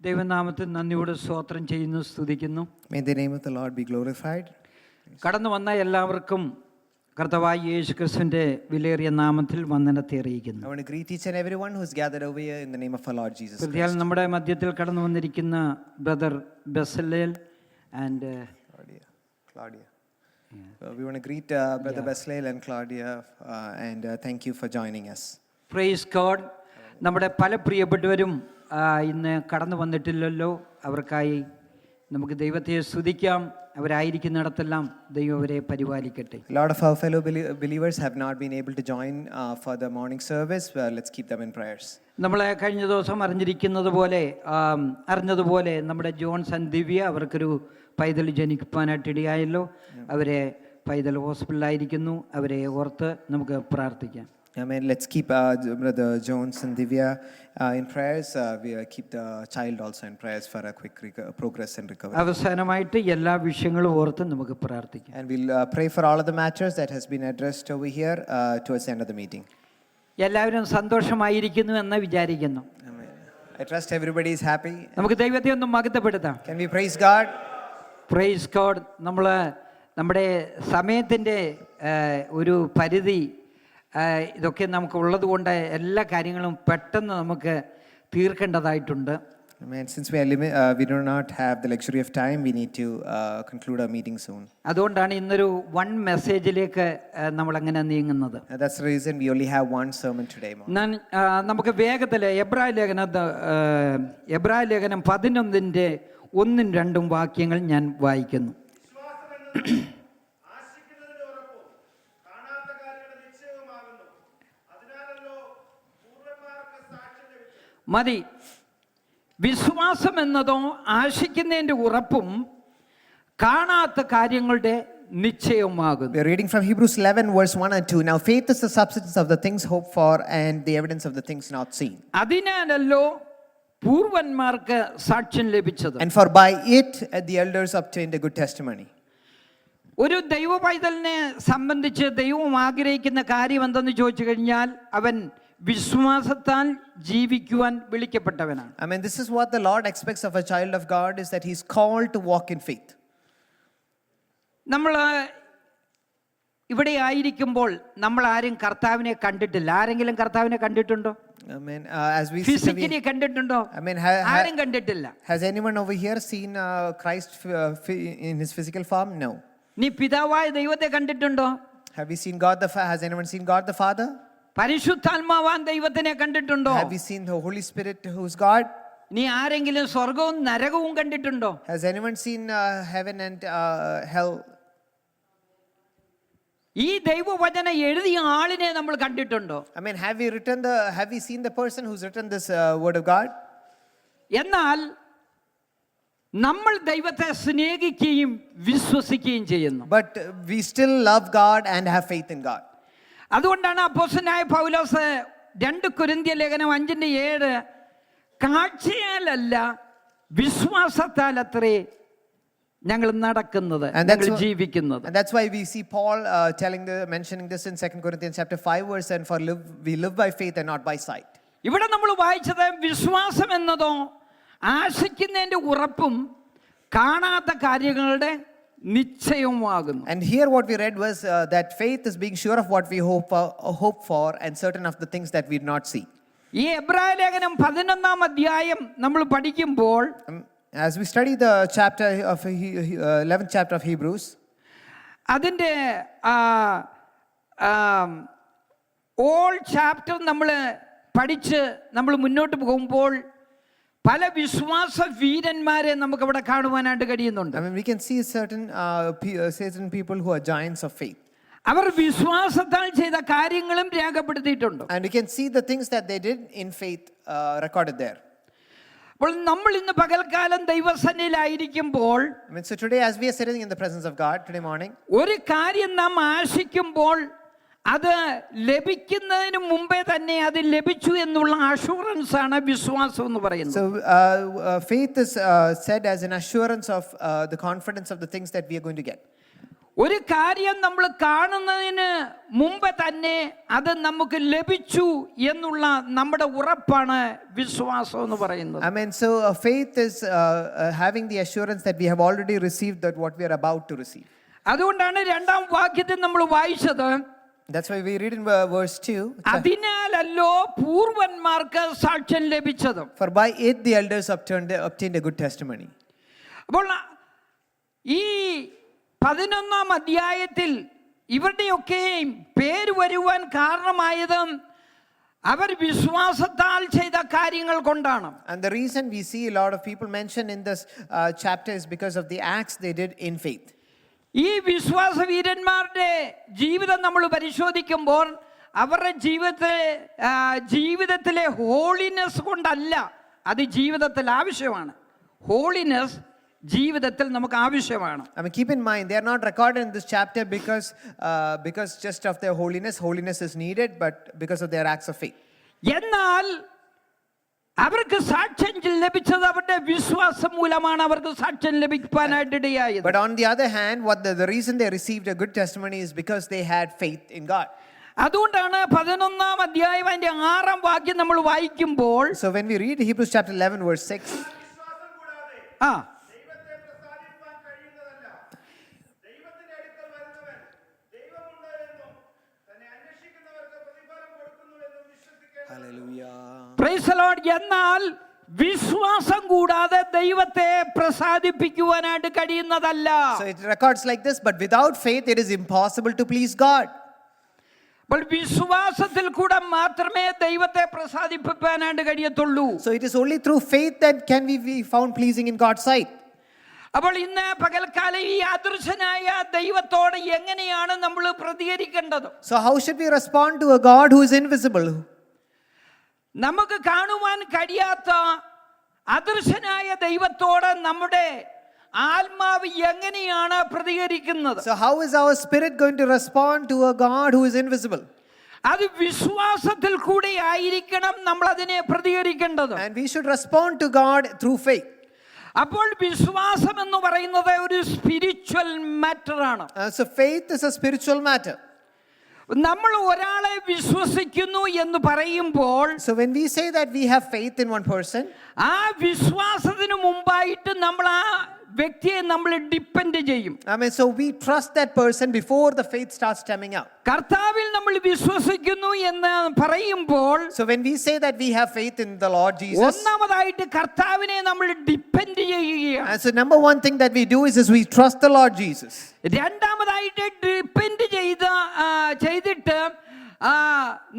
ദൈവനാമത്തിൽ നന്ദിയോടെ സ്തോത്രം ചെയ്യുന്നു, സ്തുതിക്കുന്നു. May the name of the Lord be glorified. കടന്നു വന്ന എല്ലാവർക്കും കർത്താവായ യേശുക്രിസ്തുവിന്റെ വിലയേറിയ നാമത്തിൽ വന്ദനത്തെ അറിയിക്കുന്നു. I want to greet each and everyone who is gathered over here in the name of our Lord Jesus Christ. നമ്മുടെ മധ്യത്തിൽ കടന്നു വന്നിരിക്കുന്ന brother Bezalel and Claudia. We want to greet Brother Besleel and Claudia and thank you for joining us. Praise God. നമ്മുടെ പല പ്രിയപ്പെട്ടവരും ഇന്ന് കടന്നു വന്നിട്ടില്ലല്ലോ. അവർക്കായി നമുക്ക് ദൈവത്തെ സ്തുതിക്കാം. അവരായിരിക്കുന്നിടത്തെല്ലാം ദൈവം അവരെ പരിപാലിക്കട്ടെ. A lot of our fellow believers have not been able to join for the morning service. Let's keep them in prayers. നമ്മളെ കഴിഞ്ഞ ദിവസം അറിഞ്ഞതുപോലെ നമ്മുടെ ജോൺസൺ ദിവ്യ അവർക്കൊരു പൈതൽ ജനിക്കാനായിട്ട് ഇടയായല്ലോ. അവരെ പൈതൽ ഹോസ്പിറ്റലിലായിരിക്കുന്നു. അവരെ ഓർത്ത് നമുക്ക് പ്രാർത്ഥിക്കാം. Amen. Let's keep Brother Jones and Divya in prayers. We keep the child also in prayers for a quick progress and recovery. അവസാനമായിട്ട് എല്ലാ വിഷയങ്ങളും ഓർത്ത് നമുക്ക് പ്രാർത്ഥിക്കാം. And we'll pray for all of the matters that has been addressed over here towards the end of the meeting. എല്ലാവരും സന്തോഷമായിരിക്കുന്നു എന്ന് വിചാരിക്കുന്നു. Amen. I trust everybody is happy. നമുക്ക് ദൈവത്തെ ഒന്ന് മഹത്വപ്പെടുത്താം. Can we praise God? Praise God. നമ്മുടെ സമയത്തിൻ്റെ ഒരു പരിധി ഇതൊക്കെ നമുക്ക് ഉള്ളത് കൊണ്ട് എല്ലാ കാര്യങ്ങളും പെട്ടെന്ന് നമുക്ക് തീർക്കേണ്ടതായിട്ടുണ്ട്. Amen. Since we do not have the luxury of time, we need to conclude our meeting soon. അതുകൊണ്ടാണ് ഇന്നൊരു വൺ മെസ്സേജിലേക്ക് നമ്മൾ അങ്ങനെ നീങ്ങുന്നത്. That's the reason we only have one sermon today. നമുക്ക് വേഗത്തിൽ എബ്രായ ലേഖനം 11-ന്റെ 1-2 വാക്യങ്ങൾ ഞാൻ വായിക്കുന്നു. മതി. വിശ്വാസം എന്നതോ ആശിക്കുന്നതിന്റെ ഉറപ്പും കാണാത്ത കാര്യങ്ങളുടെ നിശ്ചയവുമാകുന്നു. We are reading from Hebrews 11 verse 1 and 2. Now faith is the substance of the things hoped for and the evidence of the things not seen. അതിനാലല്ലോ പൂർവന്മാർക്ക് സാക്ഷ്യം ലഭിച്ചത്. And for by it the elders obtained a good testimony. ഒരു ദൈവ പൈതലിനെ സംബന്ധിച്ച് ദൈവം ആഗ്രഹിക്കുന്ന കാര്യം എന്തെന്ന് ചോദിച്ചു കഴിഞ്ഞാൽ അവൻ വിശ്വാസത്താൽ ജീവിക്കുവാൻ വിളിക്കപ്പെട്ടവനാണ്. I mean, this is what the Lord expects of a child of God, is that he is called to walk in faith. നമ്മൾ ഇവിടെ ആയിരിക്കുമ്പോൾ നമ്മൾ ആരും കർത്താവിനെ കണ്ടിട്ടില്ല. ആരെങ്കിലും കർത്താവിനെ കണ്ടിട്ടുണ്ടോ? I mean, as we physically കണ്ടിട്ടുണ്ടോ? I mean, ആരും കണ്ടിട്ടില്ല. Has anyone over here seen Christ in his physical form? No. നീ പിതാവായ ദൈവത്തെ കണ്ടിട്ടുണ്ടോ? Have you seen God the Father? Has anyone seen God the Father? പരിശുദ്ധാത്മാവാൻ ദൈവത്തിനെ കണ്ടിട്ടുണ്ടോ? Have you seen the Holy Spirit who's God? നീ ആരെങ്കിലും സ്വർഗവും നരകവും കണ്ടിട്ടുണ്ടോ? Has anyone seen heaven and hell? ഈ ദൈവവചനം എഴുതിയ ആളിനെ നമ്മൾ കണ്ടിട്ടുണ്ടോ? I mean, have we seen the person who's written this word of God? എന്നാൽ നമ്മൾ ദൈവത്തെ സ്നേഹിക്കുകയും വിശ്വസിക്കുകയും ചെയ്യുന്നു. But we still love God and have faith in God. അതുകൊണ്ടാണ് അപ്പോസ്തലനായ പൗലോസ് 2 കൊരിന്ത്യർ ലേഖനം 5:7 കാഴ്ചയാലല്ല വിശ്വാസത്താൽ അത്രേ ഞങ്ങൾ നടക്കുന്നത്, ഞങ്ങൾ ജീവിക്കുന്നത്. And that's why we see Paul mentioning this in 2 Corinthians chapter 5 verse, and we live by faith and not by sight. ഇവിടെ നമ്മൾ വായിച്ചത് വിശ്വാസം എന്നതോ ആശിക്കുന്നതിന്റെ ഉറപ്പും കാണാത്ത കാര്യങ്ങളുടെ നിശ്ചയവുമാകുന്നു. And here what we read was that faith is being sure of what we hope for and certain of the things that we do not see. ഈ എബ്രായ ലേഖനം 11-ാം അധ്യായം നമ്മൾ പഠിക്കുമ്പോൾ, as we study the 11th chapter of Hebrews, അതിൻ്റെ all chapter നമ്മൾ പഠിച്ച് നമ്മൾ മുന്നോട്ട് പോകുമ്പോൾ പല വിശ്വാസ വീരന്മാരെ നമുക്ക് ഇവിടെ കാണുവാനായിട്ട് കഴിയുന്നുണ്ട്. I mean, we can see certain people who are giants of faith. അവർ വിശ്വാസത്താൽ ചെയ്ത കാര്യങ്ങളും രേഖപ്പെടുത്തിയിട്ടുണ്ട്. And we can see the things that they did in faith recorded there. അപ്പോൾ നമ്മൾ ഇന്ന് പകൽക്കാലം ദൈവസന്നിധിയിലായിരിക്കുമ്പോൾ, I mean, so today as we are sitting in the presence of God today morning, ഒരു കാര്യം നാം ആശിക്കുമ്പോൾ അത് ലഭിക്കുന്നതിന് മുമ്പേ തന്നെ അത് ലഭിച്ചു എന്നുള്ള അഷുറൻസ് ആണ് വിശ്വാസം എന്ന് പറയുന്നത്. So faith is said as an assurance of the confidence of the things that we are going to get. ഒരു കാര്യം നമ്മൾ കാണുന്നതിന് മുമ്പ് തന്നെ അത് നമുക്ക് ലഭിച്ചു എന്നുള്ള നമ്മുടെ ഉറപ്പാണ് വിശ്വാസം എന്ന് പറയുന്നത്. Amen. So faith is having the assurance that we have already received that what we are about to receive. അതുകൊണ്ടാണ് രണ്ടാം വാക്യത്തിൽ നമ്മൾ വായിച്ചത്, That's why we read in verse 2. അതിനാലല്ലോ പൂർവന്മാർക്ക് സാക്ഷ്യം ലഭിച്ചത്. For by it the elders obtained a good testimony. അപ്പോൾ ഈ 11-ാം അധ്യായത്തിൽ ഇവരുടെയൊക്കെയും പേര് വരുവാൻ കാരണമായത് അവർ വിശ്വാസത്താൽ ചെയ്ത കാര്യങ്ങൾ കൊണ്ടാണ്. And the reason we see a lot of people mentioned in this chapter is because of the acts they did in faith. ഈ വിശ്വാസ വീരന്മാരുടെ ജീവിതം നമ്മൾ പരിശോധിക്കുമ്പോൾ അവരുടെ ജീവിതത്തിലെ ഹോളിനെസ് കൊണ്ടല്ല, അത് ജീവിതത്തിൽ ആവശ്യമാണ്. ഹോളിനെസ് ജീവിതത്തിൽ നമുക്ക് ആവശ്യമാണ്. I mean, keep in mind, they are not recorded in this chapter because just of their holiness is needed, but because of their acts of faith. എന്നാൽ അവർക്ക് സാക്ഷ്യം ലഭിച്ചത് അവരുടെ വിശ്വാസം മൂലമാണ്. അവർക്ക് സാക്ഷ്യം ലഭിക്കാനായിട്ട് ഇടയായത്. But on the other hand, the reason they received a good testimony is because they had faith in God. അതുകൊണ്ടാണ് 11-ാം അധ്യായം അതിന്റെ 6-ാം വാക്യം നമ്മൾ വായിക്കുമ്പോൾ, So when we read Hebrews chapter 11 verse 6, ആ hallelujah. Praise the Lord. എന്നാൽ വിശ്വാസം കൂടാതെ ദൈവത്തെ പ്രസാദിപ്പിക്കുവാനായിട്ട് കഴിയുന്നതല്ല. So it records like this, but without faith it is impossible to please God. അപ്പോൾ വിശ്വാസത്തിൽ കൂടെ മാത്രമേ ദൈവത്തെ പ്രസാദിപ്പിക്കാനായിട്ട് കഴിയത്തുള്ളൂ. So it is only through faith that can we be found pleasing in God's sight. അപ്പോൾ ഇന്ന് പകൽക്കാലം ഈ അദൃശ്യനായ ദൈവത്തോട് എങ്ങനെയാണ് നമ്മൾ പ്രതികരിക്കേണ്ടത്? So how should we respond to a God who is invisible? നമുക്ക് കാണുവാൻ കഴിയാത്ത അദൃശ്യനായ ദൈവത്തോട് നമ്മുടെ ആത്മാവ് എങ്ങനെയാണ് പ്രതികരിക്കുന്നത്? So how is our spirit going to respond to a God who is invisible? അത് വിശ്വാസത്തിൽ കൂടെ ആയിരിക്കണം നമ്മൾ അതിനെ പ്രതികരിക്കേണ്ടത്. And we should respond to God through faith. അപ്പോൾ വിശ്വാസം എന്ന് പറയുന്നത് ഒരു സ്പിരിച്വൽ മാറ്റർ ആണ്. So faith is a spiritual matter. നമ്മൾ ഒരാളെ വിശ്വസിക്കുന്നു എന്ന് പറയുമ്പോൾ, So when we say that we have faith in one person, ആ വിശ്വാസത്തിന് മുമ്പായിട്ട് നമ്മൾ ആ വ്യക്തിയെ നമ്മൾ ഡിപ്പെൻഡ് ചെയ്യും. I mean, so we trust that person before the faith starts stemming up. കർത്താവിൽ നമ്മൾ വിശ്വസിക്കുന്നു എന്ന് പറയുമ്പോൾ, So when we say that we have faith in the Lord Jesus, ഒന്നാമതായിട്ട് കർത്താവിനെ നമ്മൾ ഡിപ്പെൻഡ് ചെയ്യുകയാണ്. and so number one thing that we do is we trust the Lord Jesus. രണ്ടാമതായിട്ട് ഡിപ്പെൻഡ് ചെയ്തിട്ട്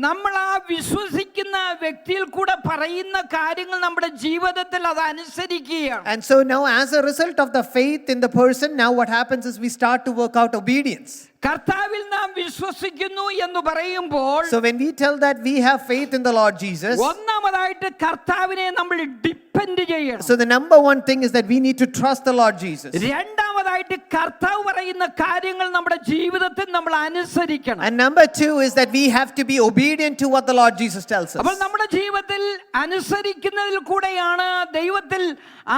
നമ്മൾ ആ വിശ്വസിക്കുന്ന വ്യക്തിയിൽ കൂടെ പറയുന്ന കാര്യങ്ങൾ നമ്മുടെ ജീവിതത്തിൽ അത് അനുസരിക്കുകയാണ്. And so now as a result of the faith in the person, now what happens is we start to work out obedience. കർത്താവിൽ നാം വിശ്വസിക്കുന്നു എന്ന് പറയുമ്പോൾ, So when we tell that we have faith in the Lord Jesus, ഒന്നാമതായിട്ട് കർത്താവിനെ നമ്മൾ depend ചെയ്യണം. so the number one thing is that we need to trust the Lord Jesus. രണ്ടാമതായിട്ട് കർത്താവ് പറയുന്ന കാര്യങ്ങൾ നമ്മുടെ ജീവിതത്തിൽ നമ്മൾ അനുസരിക്കണം. And number two is that we have to be obedient to what the Lord Jesus tells us. അപ്പോൾ നമ്മുടെ ജീവിതത്തിൽ അനുസരിക്കുന്നതിൽ കൂടെയാണ്, ദൈവത്തിൽ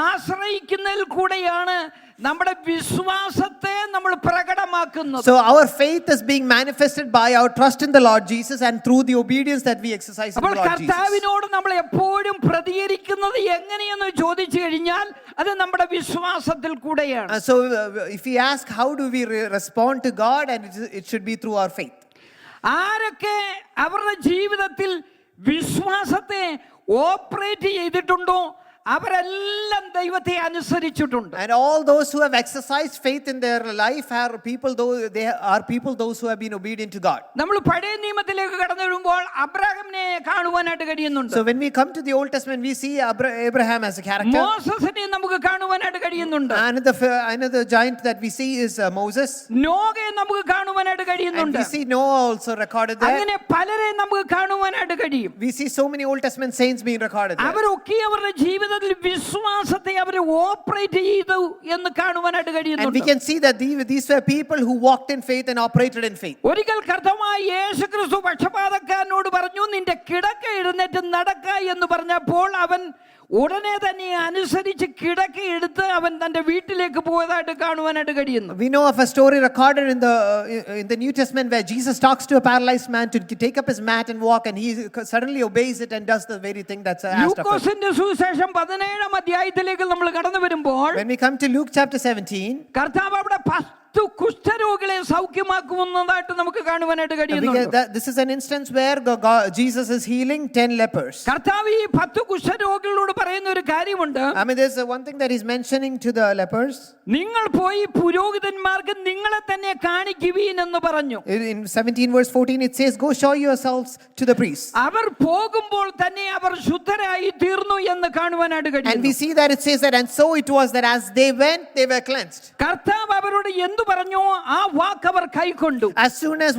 ആശ്രയിക്കുന്നതിൽ കൂടെയാണ് നമ്മുടെ വിശ്വാസത്തെ നമ്മൾ പ്രകടമാക്കുന്നത്. So our faith is being manifested by our trust in the Lord Jesus and through the obedience that we exercise in the അപ്പോൾ Lord Jesus. കർത്താവിനോട് നമ്മൾ എപ്പോഴും പ്രതികരിക്കുന്നത് എങ്ങനെയെന്ന് ചോദിച്ചു കഴിഞ്ഞാൽ അത് നമ്മുടെ വിശ്വാസത്തിൽ കൂടെയാണ്. So if we ask how do we respond to God, and it should be through our faith. ആരൊക്കെ അവരുടെ ജീവിതത്തിൽ വിശ്വാസത്തെ ഓപ്പറേറ്റ് ചെയ്തിട്ടുണ്ടോ അവരെല്ലാം ദൈവത്തെ അനുസരിച്ചിട്ടുണ്ട്. And all those who have exercised faith in their life are people those who have been obedient to God. നമ്മൾ പഴയ നിയമത്തിലേക്ക് കടന്നു വരുമ്പോൾ അബ്രഹാമിനെ കാണുവാനായിട്ട് കഴിയുന്നുണ്ട്. So when we come to the Old Testament, we see Abraham as a character. മോസസിനെ നമുക്ക് കാണുവാനായിട്ട് കഴിയുന്നുണ്ട്. Another giant that we see is Moses. നോഹയെ നമുക്ക് കാണുവാനായിട്ട് And കഴിയുന്നുണ്ട്. we see Noah also recorded there. അങ്ങനെ പലരെ നമുക്ക് കാണുവാനായിട്ട് കഴിയും. We see so many Old Testament saints being recorded there. അവരൊക്കെ അവരുടെ ജീവിതത്തിൽ വിശ്വാസത്തെ അവർ ഓപ്പറേറ്റ് ചെയ്തു എന്ന് കാണുവാനായിട്ട് And we കഴിയുന്നുണ്ട്. can see that these were people who walked in faith and operated in faith. ഒരിക്കൽ കർത്താവായ യേശുക്രിസ്തു പക്ഷപാതക്കാരനോട് പറഞ്ഞു, നിന്റെ കിടക്ക എഴുന്നേറ്റ് നടക്ക എന്ന് പറഞ്ഞപ്പോൾ അവൻ ഉടനെ തന്നെ അനുസരിച്ച് കിടക്കയെടുത്ത് അവൻ തന്റെ വീട്ടിലേക്ക് പോയതായിട്ട് കാണുവാനായിട്ട് കഴിയുന്നു. We know of a story recorded in the New Testament where Jesus talks to a paralyzed man to take up his mat and walk, and he suddenly obeys it and does the very thing that's asked of him. ലൂക്കോസിന്റെ സുവിശേഷം 17-ാം അധ്യായത്തിലേക്ക് നമ്മൾ കടന്നു വരുമ്പോൾ When we come to Luke chapter 17, കർത്താവ് അവിടെ 10 കുഷ്ഠരോഗികളെ സൗഖ്യമാക്കുന്നതായിട്ട് നമുക്ക് കാണുവാനായിട്ട് കഴിയുന്നു. this is an instance where Jesus is healing 10 lepers. കർത്താവ് ഈ 10 കുഷ്ഠരോഗികളോട് പറയുന്ന ഒരു കാര്യമുണ്ട്. I mean, there's one thing that he's mentioning to the lepers. നിങ്ങൾ പോയി പുരോഹിതന്മാർക്ക് നിങ്ങളെ തന്നെ കാണിക്കുവീൻ എന്ന് പറഞ്ഞു. In 17 verse 14 it says, go show yourselves to the priests. അവർ പോകുമ്പോൾ തന്നെ അവർ ശുദ്ധരായി തീർന്നു എന്ന് കാണുവാനായിട്ട് And we കഴിയുന്നു. see that it says that, and so it was that as they went they were cleansed. കർത്താവ് അവരോട് എന്തു പറഞ്ഞു ആ വാക്ക് അവർ കൈക്കൊണ്ടു. As soon as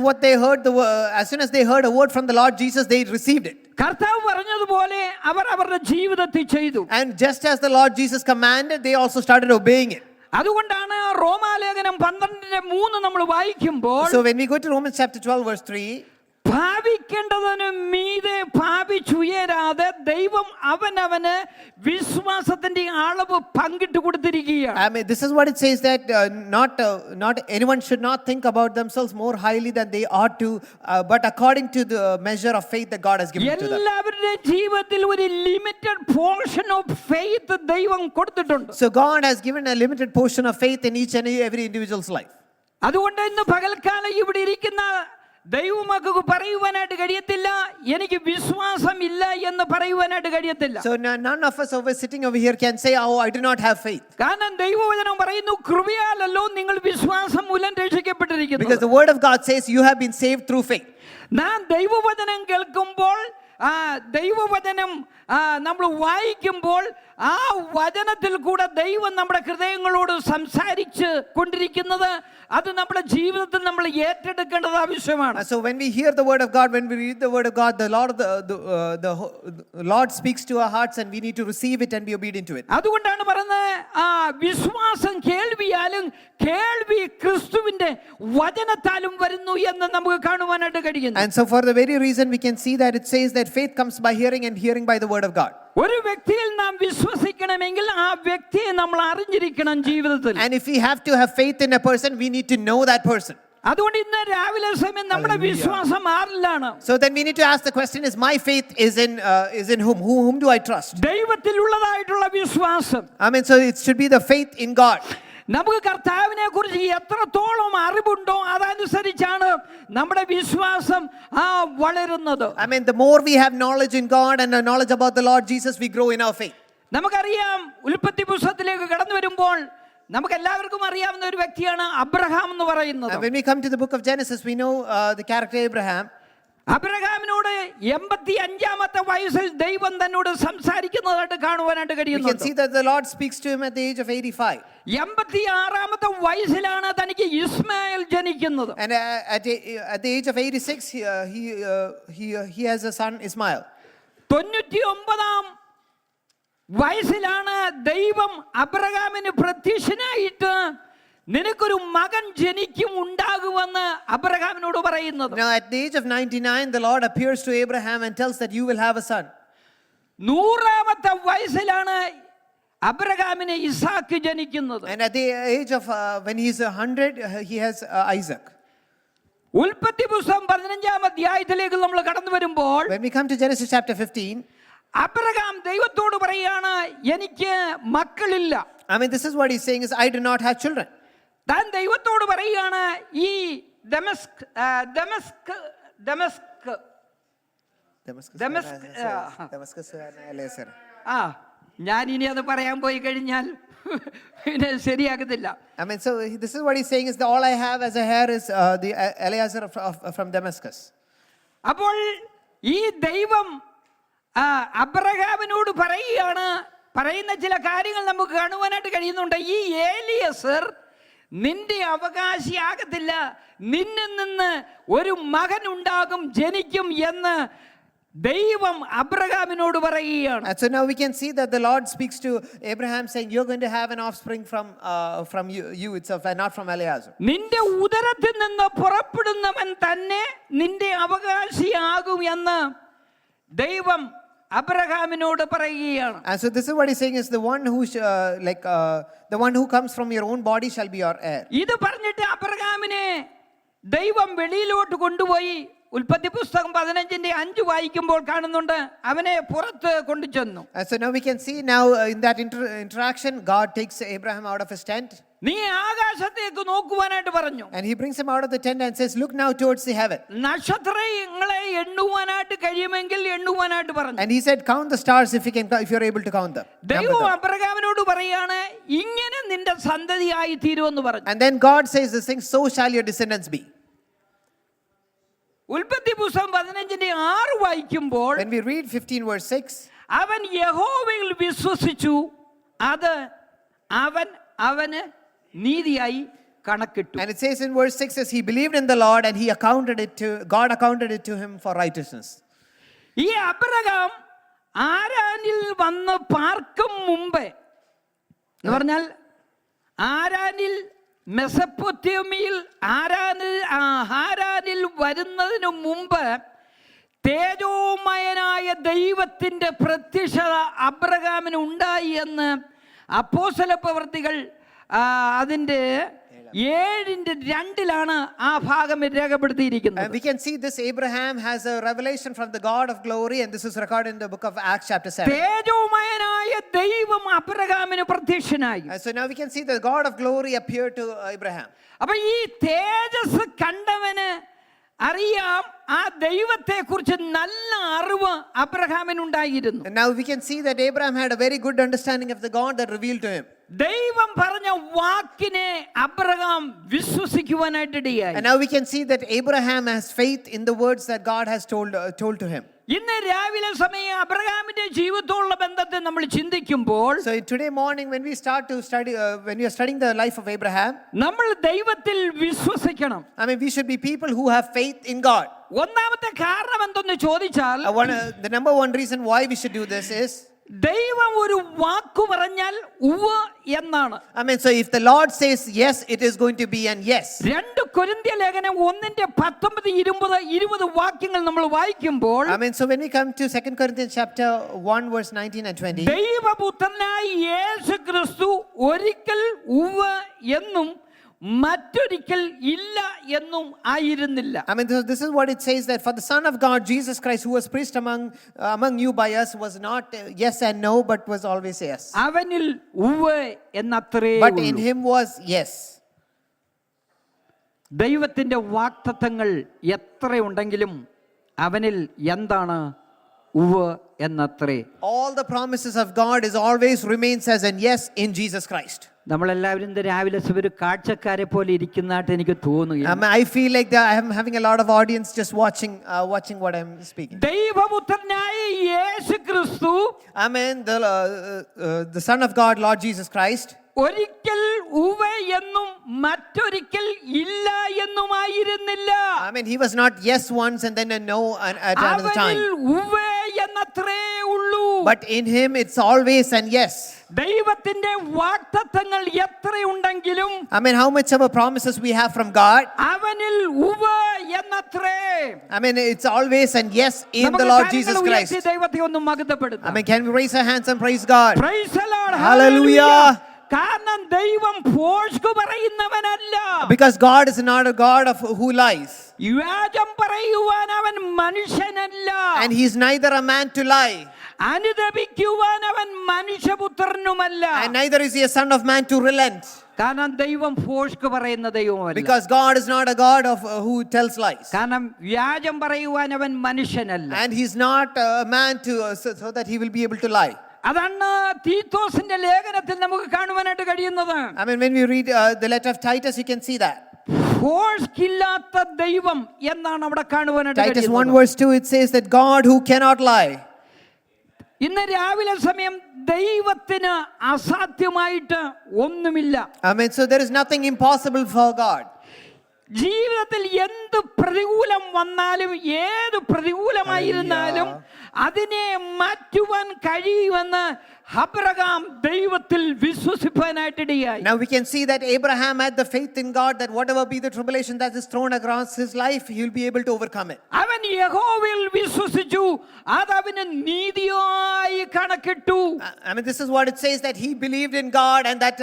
they heard a word from the Lord Jesus, they received it. കർത്താവ് പറഞ്ഞതുപോലെ അവർ അവരുടെ ജീവിതത്തിൽ ചെയ്തു. And just as the Lord Jesus commanded, they also started obeying it. അതുകൊണ്ടാണ് റോമാലേഖനം 12:3 നമ്മൾ വായിക്കുമ്പോൾ So when we go to Romans chapter 12 verse 3, ഭാവിക്കേണ്ടതിന് മീതെ ഭാവിച്ചുയരാതെ ദൈവം അവനവന് വിശ്വാസത്തിന്റെ അളവ് പങ്കിട്ട് കൊടുത്തിരിക്കുകയാണ്. I mean, this is what it says, that not anyone should not think about themselves more highly than they ought to, but according to the measure of faith that God has given to them. എല്ലാവരുടെ ജീവിതത്തിൽ ഒരു limited portion of faith ദൈവം കൊടുത്തിട്ടുണ്ട്. So God has given a limited portion of faith in each and every individual's life. അതുകൊണ്ട് ഇന്ന് പകൽക്കാലം ഇവിടെ ഇരിക്കുന്ന ദൈവമക്കൾക്ക് പറയുവാനായിട്ട് കഴിയത്തില്ല എനിക്ക് വിശ്വാസമില്ല എന്ന് പറയുവാനായിട്ട് കഴിയത്തില്ല. So none of us over sitting over here can say, oh, I do not have faith. കാരണം ദൈവവചനം പറയുന്നു കൃപയാലല്ലോ നിങ്ങൾ വിശ്വാസം മൂലം രക്ഷിക്കപ്പെട്ടിരിക്കുന്നു. Because the word of God says you have been saved through faith. നാം ദൈവവചനം കേൾക്കുമ്പോൾ ദൈവവചനം നമ്മൾ വായിക്കുമ്പോൾ ആ വചനത്തിൽ കൂടെ ദൈവം നമ്മുടെ ഹൃദയങ്ങളോട് സംസാരിച്ച് കൊണ്ടിരിക്കുന്നത് അത് നമ്മുടെ ജീവിതത്തിൽ നമ്മൾ ഏറ്റെടുക്കേണ്ടത് ആവശ്യമാണ്. So when we hear the word of God, when we read the word of God, the Lord speaks to our hearts and we need to receive it and be obedient to it. അതുകൊണ്ടാണ് പറയുന്നത് വിശ്വാസം കേൾവിയാലും കേൾവി ക്രിസ്തുവിന്റെ വചനത്താലും വരുന്നു എന്ന് നമുക്ക് കാണുവാനായിട്ട് കഴിയുന്നു. And so for the very reason we can see that it says that faith comes by hearing and hearing by the word of God. ഒരു വ്യക്തിയിൽ നാം വിശ്വസിക്കണമെങ്കിൽ ആ വ്യക്തിയെ നമ്മൾ അറിഞ്ഞിരിക്കണം ജീവിതത്തിൽ. And if we have to have faith in a person, we need to know that person. അതുകൊണ്ട് ഇന്ന് രാവിലെ സമയം നമ്മുടെ വിശ്വാസം ആരിലാണ്? So then we need to ask the question, is my faith is in whom do I trust? ദൈവത്തിലുള്ളതായിട്ടുള്ള വിശ്വാസം. I mean, so it should be the faith in God. നമുക്ക് കർത്താവിനെ കുറിച്ച് എത്രത്തോളം അറിവുണ്ടോ അതനുസരിച്ചാണ് നമ്മുടെ വിശ്വാസം വളരുന്നത്. I mean, the more we have knowledge in God and knowledge about the Lord Jesus, we grow in our faith. നമുക്കറിയാം ഉൽപ്പത്തി പുസ്തകത്തിലേക്ക് കടന്നു വരുമ്പോൾ നമുക്ക് എല്ലാവർക്കും അറിയാവുന്ന ഒരു വ്യക്തിയാണ് അബ്രഹാം എന്ന് പറയുന്നത്. And when we come to the book of Genesis, we know the character Abraham. അബ്രഹാമിനോട് 85-ാമത്തെ വയസ്സിൽ ദൈവം തന്നോട് സംസാരിക്കുന്നതായിട്ട് കാണുവാനായിട്ട് കഴിയുന്നു. We can see that the Lord speaks to him at the age of 85. 86-ാമത്തെ വയസ്സിലാണ് തനിക്ക് ഇസ്മായേൽ ജനിക്കുന്നത്. And at the age of 86, he has a son, Ismail. 99-ാം വയസ്സിലാണ് ദൈവം അബ്രഹാമിന് പ്രത്യക്ഷനായിട്ട് നിനക്കൊരു മകൻ ജനിക്കും ഉണ്ടാകുമെന്ന് അബ്രഹാമിനോട് പറയുന്നത്. Now at the age of 99, the Lord appears to Abraham and tells that you will have a son. 100-ാമത്തെ വയസ്സിലാണ് അബ്രഹാമിന് ഇസാക്ക് ജനിക്കുന്നത്. And at the age of when he's 100, he has Isaac. ഉൽപ്പത്തി പുസ്തകം 15-ാം അധ്യായത്തിലേക്ക് നമ്മൾ കടന്നു വരുമ്പോൾ When we come to Genesis chapter 15, Abraham ദൈവത്തോട് പറയാണ് എനിക്ക് മക്കളില്ല. I mean, this is what he's saying is, I do not have children. താൻ ദൈവത്തോട് പറയാണ് ഈ ദമസ്ക് ഞാൻ ഇനി അത് പറയാൻ പോയി കഴിഞ്ഞാൽ പിന്നെ ശരിയാകത്തില്ല. I mean, so this is what he's saying is that all I have as a heir is the Eliezer from Damascus. അപ്പോൾ ഈ ദൈവം അബ്രഹാമിനോട് പറയുന്ന ചില കാര്യങ്ങൾ നമുക്ക് കാണുവാനായിട്ട് കഴിയുന്നുണ്ട്. ഈ ഏലിയസർ നിന്റെ അവകാശിയാകത്തില്ല, നിന്നിൽ നിന്ന് ഒരു മകൻ ഉണ്ടാകും, ജനിക്കും എന്ന് ദൈവം അബ്രഹാമിനോട് പറയുകയാണ്. And so now we can see that the Lord speaks to Abraham saying, you're going to have an offspring from you itself and not from Eliezer. നിന്റെ ഉദരത്തിൽ നിന്ന് പുറപ്പെടുന്നവൻ തന്നെ നിന്റെ അവകാശിയാകും എന്ന് ദൈവം അബ്രഹാമിനോട് പറയുകയാണ്. And so this is what he's saying is the one who the one who comes from your own body shall be your heir. ഇത് പറഞ്ഞിട്ട് അബ്രഹാമിനെ ദൈവം വെളിയിലോട്ട് കൊണ്ടുപോയി. ഉൽപ്പത്തി പുസ്തകം 15:5 വായിക്കുമ്പോൾ കാണുന്നുണ്ട്, അവനെ പുറത്ത് കൊണ്ടുചെന്നു. And so now we can see now in that interaction, God takes Abraham out of his tent. നീ ആകാശത്തേക്ക് നോക്കുവാനായിട്ട് പറഞ്ഞു. And he brings him out of the tent and says, look now towards the heaven. നക്ഷത്രങ്ങളെ എണ്ണുവാനായിട്ട് കഴിയുമെങ്കിൽ എണ്ണുവാനായിട്ട് പറഞ്ഞു. And he said, count the stars if you're able to count them. ദൈവം അബ്രഹാമിനോട് പറയാണ്, ഇങ്ങനെ നിന്റെ സന്തതിയായി തീരുമെന്ന് പറഞ്ഞു. And then God says this thing, so shall your descendants be. ഉൽപ്പത്തി പുസ്തകം 15:6 വായിക്കുമ്പോൾ When we read 15 verse 6, അവൻ യഹോവയിൽ വിശ്വസിച്ചു, അത് അവന് നീതിയായി കണക്കിട്ടു. and it says in verse 6 says he believed in the Lord and God accounted it to him for righteousness. ഈ Abraham ആരാനിൽ വന്ന് പാർക്കും മുമ്പേ എന്ന് പറഞ്ഞാൽ ആരാനിൽ മെസപ്പൊത്തേമിയിൽ ഹാരാനിൽ വരുന്നതിന് മുമ്പ് തേജോമയനായ ദൈവത്തിൻ്റെ പ്രത്യക്ഷത അബ്രഹാമിന് ഉണ്ടായി എന്ന് അപ്പോസ്തല പ്രവൃത്തികൾ അതിൻ്റെ 7:2 ആ ഭാഗം രേഖപ്പെടുത്തിയിരിക്കുന്നത്. And we can see this Abraham has a revelation from the God of glory, and this is recorded in the book of Acts chapter 7. തേജോമയനായ ദൈവം അബ്രഹാമിന് പ്രത്യക്ഷനായി. And so now we can see the God of glory appeared to Abraham. അപ്പൊ ഈ തേജസ് കണ്ടവന് അറിയാം ആ ദൈവത്തെക്കുറിച്ച് നല്ല അറിവ് അബ്രഹാമിനുണ്ടായിരുന്നു. And now we can see that Abraham had a very good understanding of the God that revealed to him. ദൈവം പറഞ്ഞ വാക്കിനെ Abraham വിശ്വസിക്കുവാനായിട്ടിടയായി. And now we can see that Abraham has faith in the words that God has told to him. ഇന്ന് രാവിലെ സമയം അബ്രഹാമിന്റെ ജീവിതത്തോടുള്ള ബന്ധത്തെ നമ്മൾ ചിന്തിക്കുമ്പോൾ, So today morning when we start to study when we are studying the life of Abraham, നമ്മൾ ദൈവത്തിൽ വിശ്വസിക്കണം. I mean we should be people who have faith in God. ഒന്നാമത്തെ കാരണം എന്തെന്ന് ചോദിച്ചാൽ, The number one reason why we should do this is, ദൈവം ഒരു വാക്കു പറഞ്ഞാൽ ഉവ്വ് എന്നാണ്. I mean, so if the Lord says yes, it is going to be an yes. 2 കൊരിന്ത്യ ലേഖനം 1:19-20 വാക്യങ്ങൾ നമ്മൾ വായിക്കുമ്പോൾ, I mean, so when we come to 2 Corinthians chapter 1 verse 19 and 20, ദൈവപുത്രനായ യേശു ക്രിസ്തു ഒരിക്കൽ ഉവ്വ് എന്നും മറ്റൊരിക്കൽ ഇല്ല എന്നും ആയിരുന്നില്ല. I mean, this is what it says, that for the Son of God, Jesus Christ, who was preached among you by us, was not yes and no, but was always yes. അവനിൽ ഉവ്വ് എന്നത്രേ But in ഉള്ളൂ. him was yes. ദൈവത്തിന്റെ വാഗ്ദത്തങ്ങൾ എത്രയുണ്ടെങ്കിലും അവനിൽ എന്താണ് ഉവ്വ് എന്നത്രേ. All the promises of God is always remains as an yes in Jesus Christ. നമ്മളെല്ലാവരും രാവിലെ ഒരു കാഴ്ചക്കാരെ പോലെ ഇരിക്കുന്നതായിട്ട് എനിക്ക് തോന്നുകയാണ്. I feel like I am having a lot of audience just watching what I'm speaking. ദൈവപുത്രനായ യേശു ക്രിസ്തു, I mean, the Son of God, Lord Jesus Christ, ഒരിക്കൽ ഉവ്വ് എന്നും മറ്റൊരിക്കൽ ഇല്ല എന്നുമായിരുന്നില്ല. I mean, he was not yes once and then a no at another time. അവനിൽ ഉവ്വ് എന്നത്രേ ഉള്ളൂ. But in him it's always an yes. ദൈവത്തിന്റെ വാഗ്ദത്തങ്ങൾ എത്രയുണ്ടെങ്കിലും, I mean, how much of a promises we have from God, അവനിൽ ഉവ്വ് എന്നത്രേ. I mean, it's always an yes in the Lord Jesus Christ. ദൈവത്തെ ഒന്ന് I മഹത്വപ്പെടുത്താം. mean, can we raise our hands and praise God? Praise the Lord. Hallelujah. കാരണം ദൈവം ഭോഷ്കു പറയുന്നവനല്ല. Because God is not a God of who lies. വ്യാജം പറയുവാൻ അവൻ മനുഷ്യനല്ല. And he is neither a man to lie. അനുദപിക്കുവാൻ അവൻ മനുഷ്യപുത്രനുമല്ല. And neither is he a son of man to relent. കാരണം ദൈവം ഭോഷ്കു പറയുന്ന ദൈവമല്ല. Because God is not a God of who tells lies. കാരണം വ്യാജം പറയുവാൻ അവൻ മനുഷ്യനല്ല. And he is not a man to so that he will be able to lie. അതാണ് തീത്തോസിന്റെ ലേഖനത്തിൽ നമുക്ക് കാണുവാനായിട്ട് കഴിയുന്നത്. I mean, when we read the letter of Titus, you can see that. ഭോഷ്കില്ലാത്ത ദൈവം എന്നാണ് അവിടെ കാണുവാനായിട്ട് Titus 1 കഴിയുന്നത്. verse 2, it says that God who cannot lie. ഇന്ന് രാവിലെ സമയം ദൈവത്തിന് അസാധ്യമായിട്ട് ഒന്നുമില്ല. I mean, so there is nothing impossible for God. ജീവിതത്തിൽ എന്ത് പ്രതികൂലം വന്നാലും ഏത് പ്രതികൂലമായിരുന്നാലും അതിനെ മാറ്റുവാൻ കഴിയുമെന്ന് അബ്രഹാം ദൈവത്തിൽ വിശ്വസിപ്പാനായിട്ടിടയായി. Now we can see that Abraham had the faith in God that whatever be the tribulation that is thrown across his life, he will be able to overcome it. അവൻ യഹോവയിൽ വിശ്വസിച്ചു, അത് അവന് നീതിയായി കണക്കിട്ടു. I mean, this is what it says, that he believed in God and that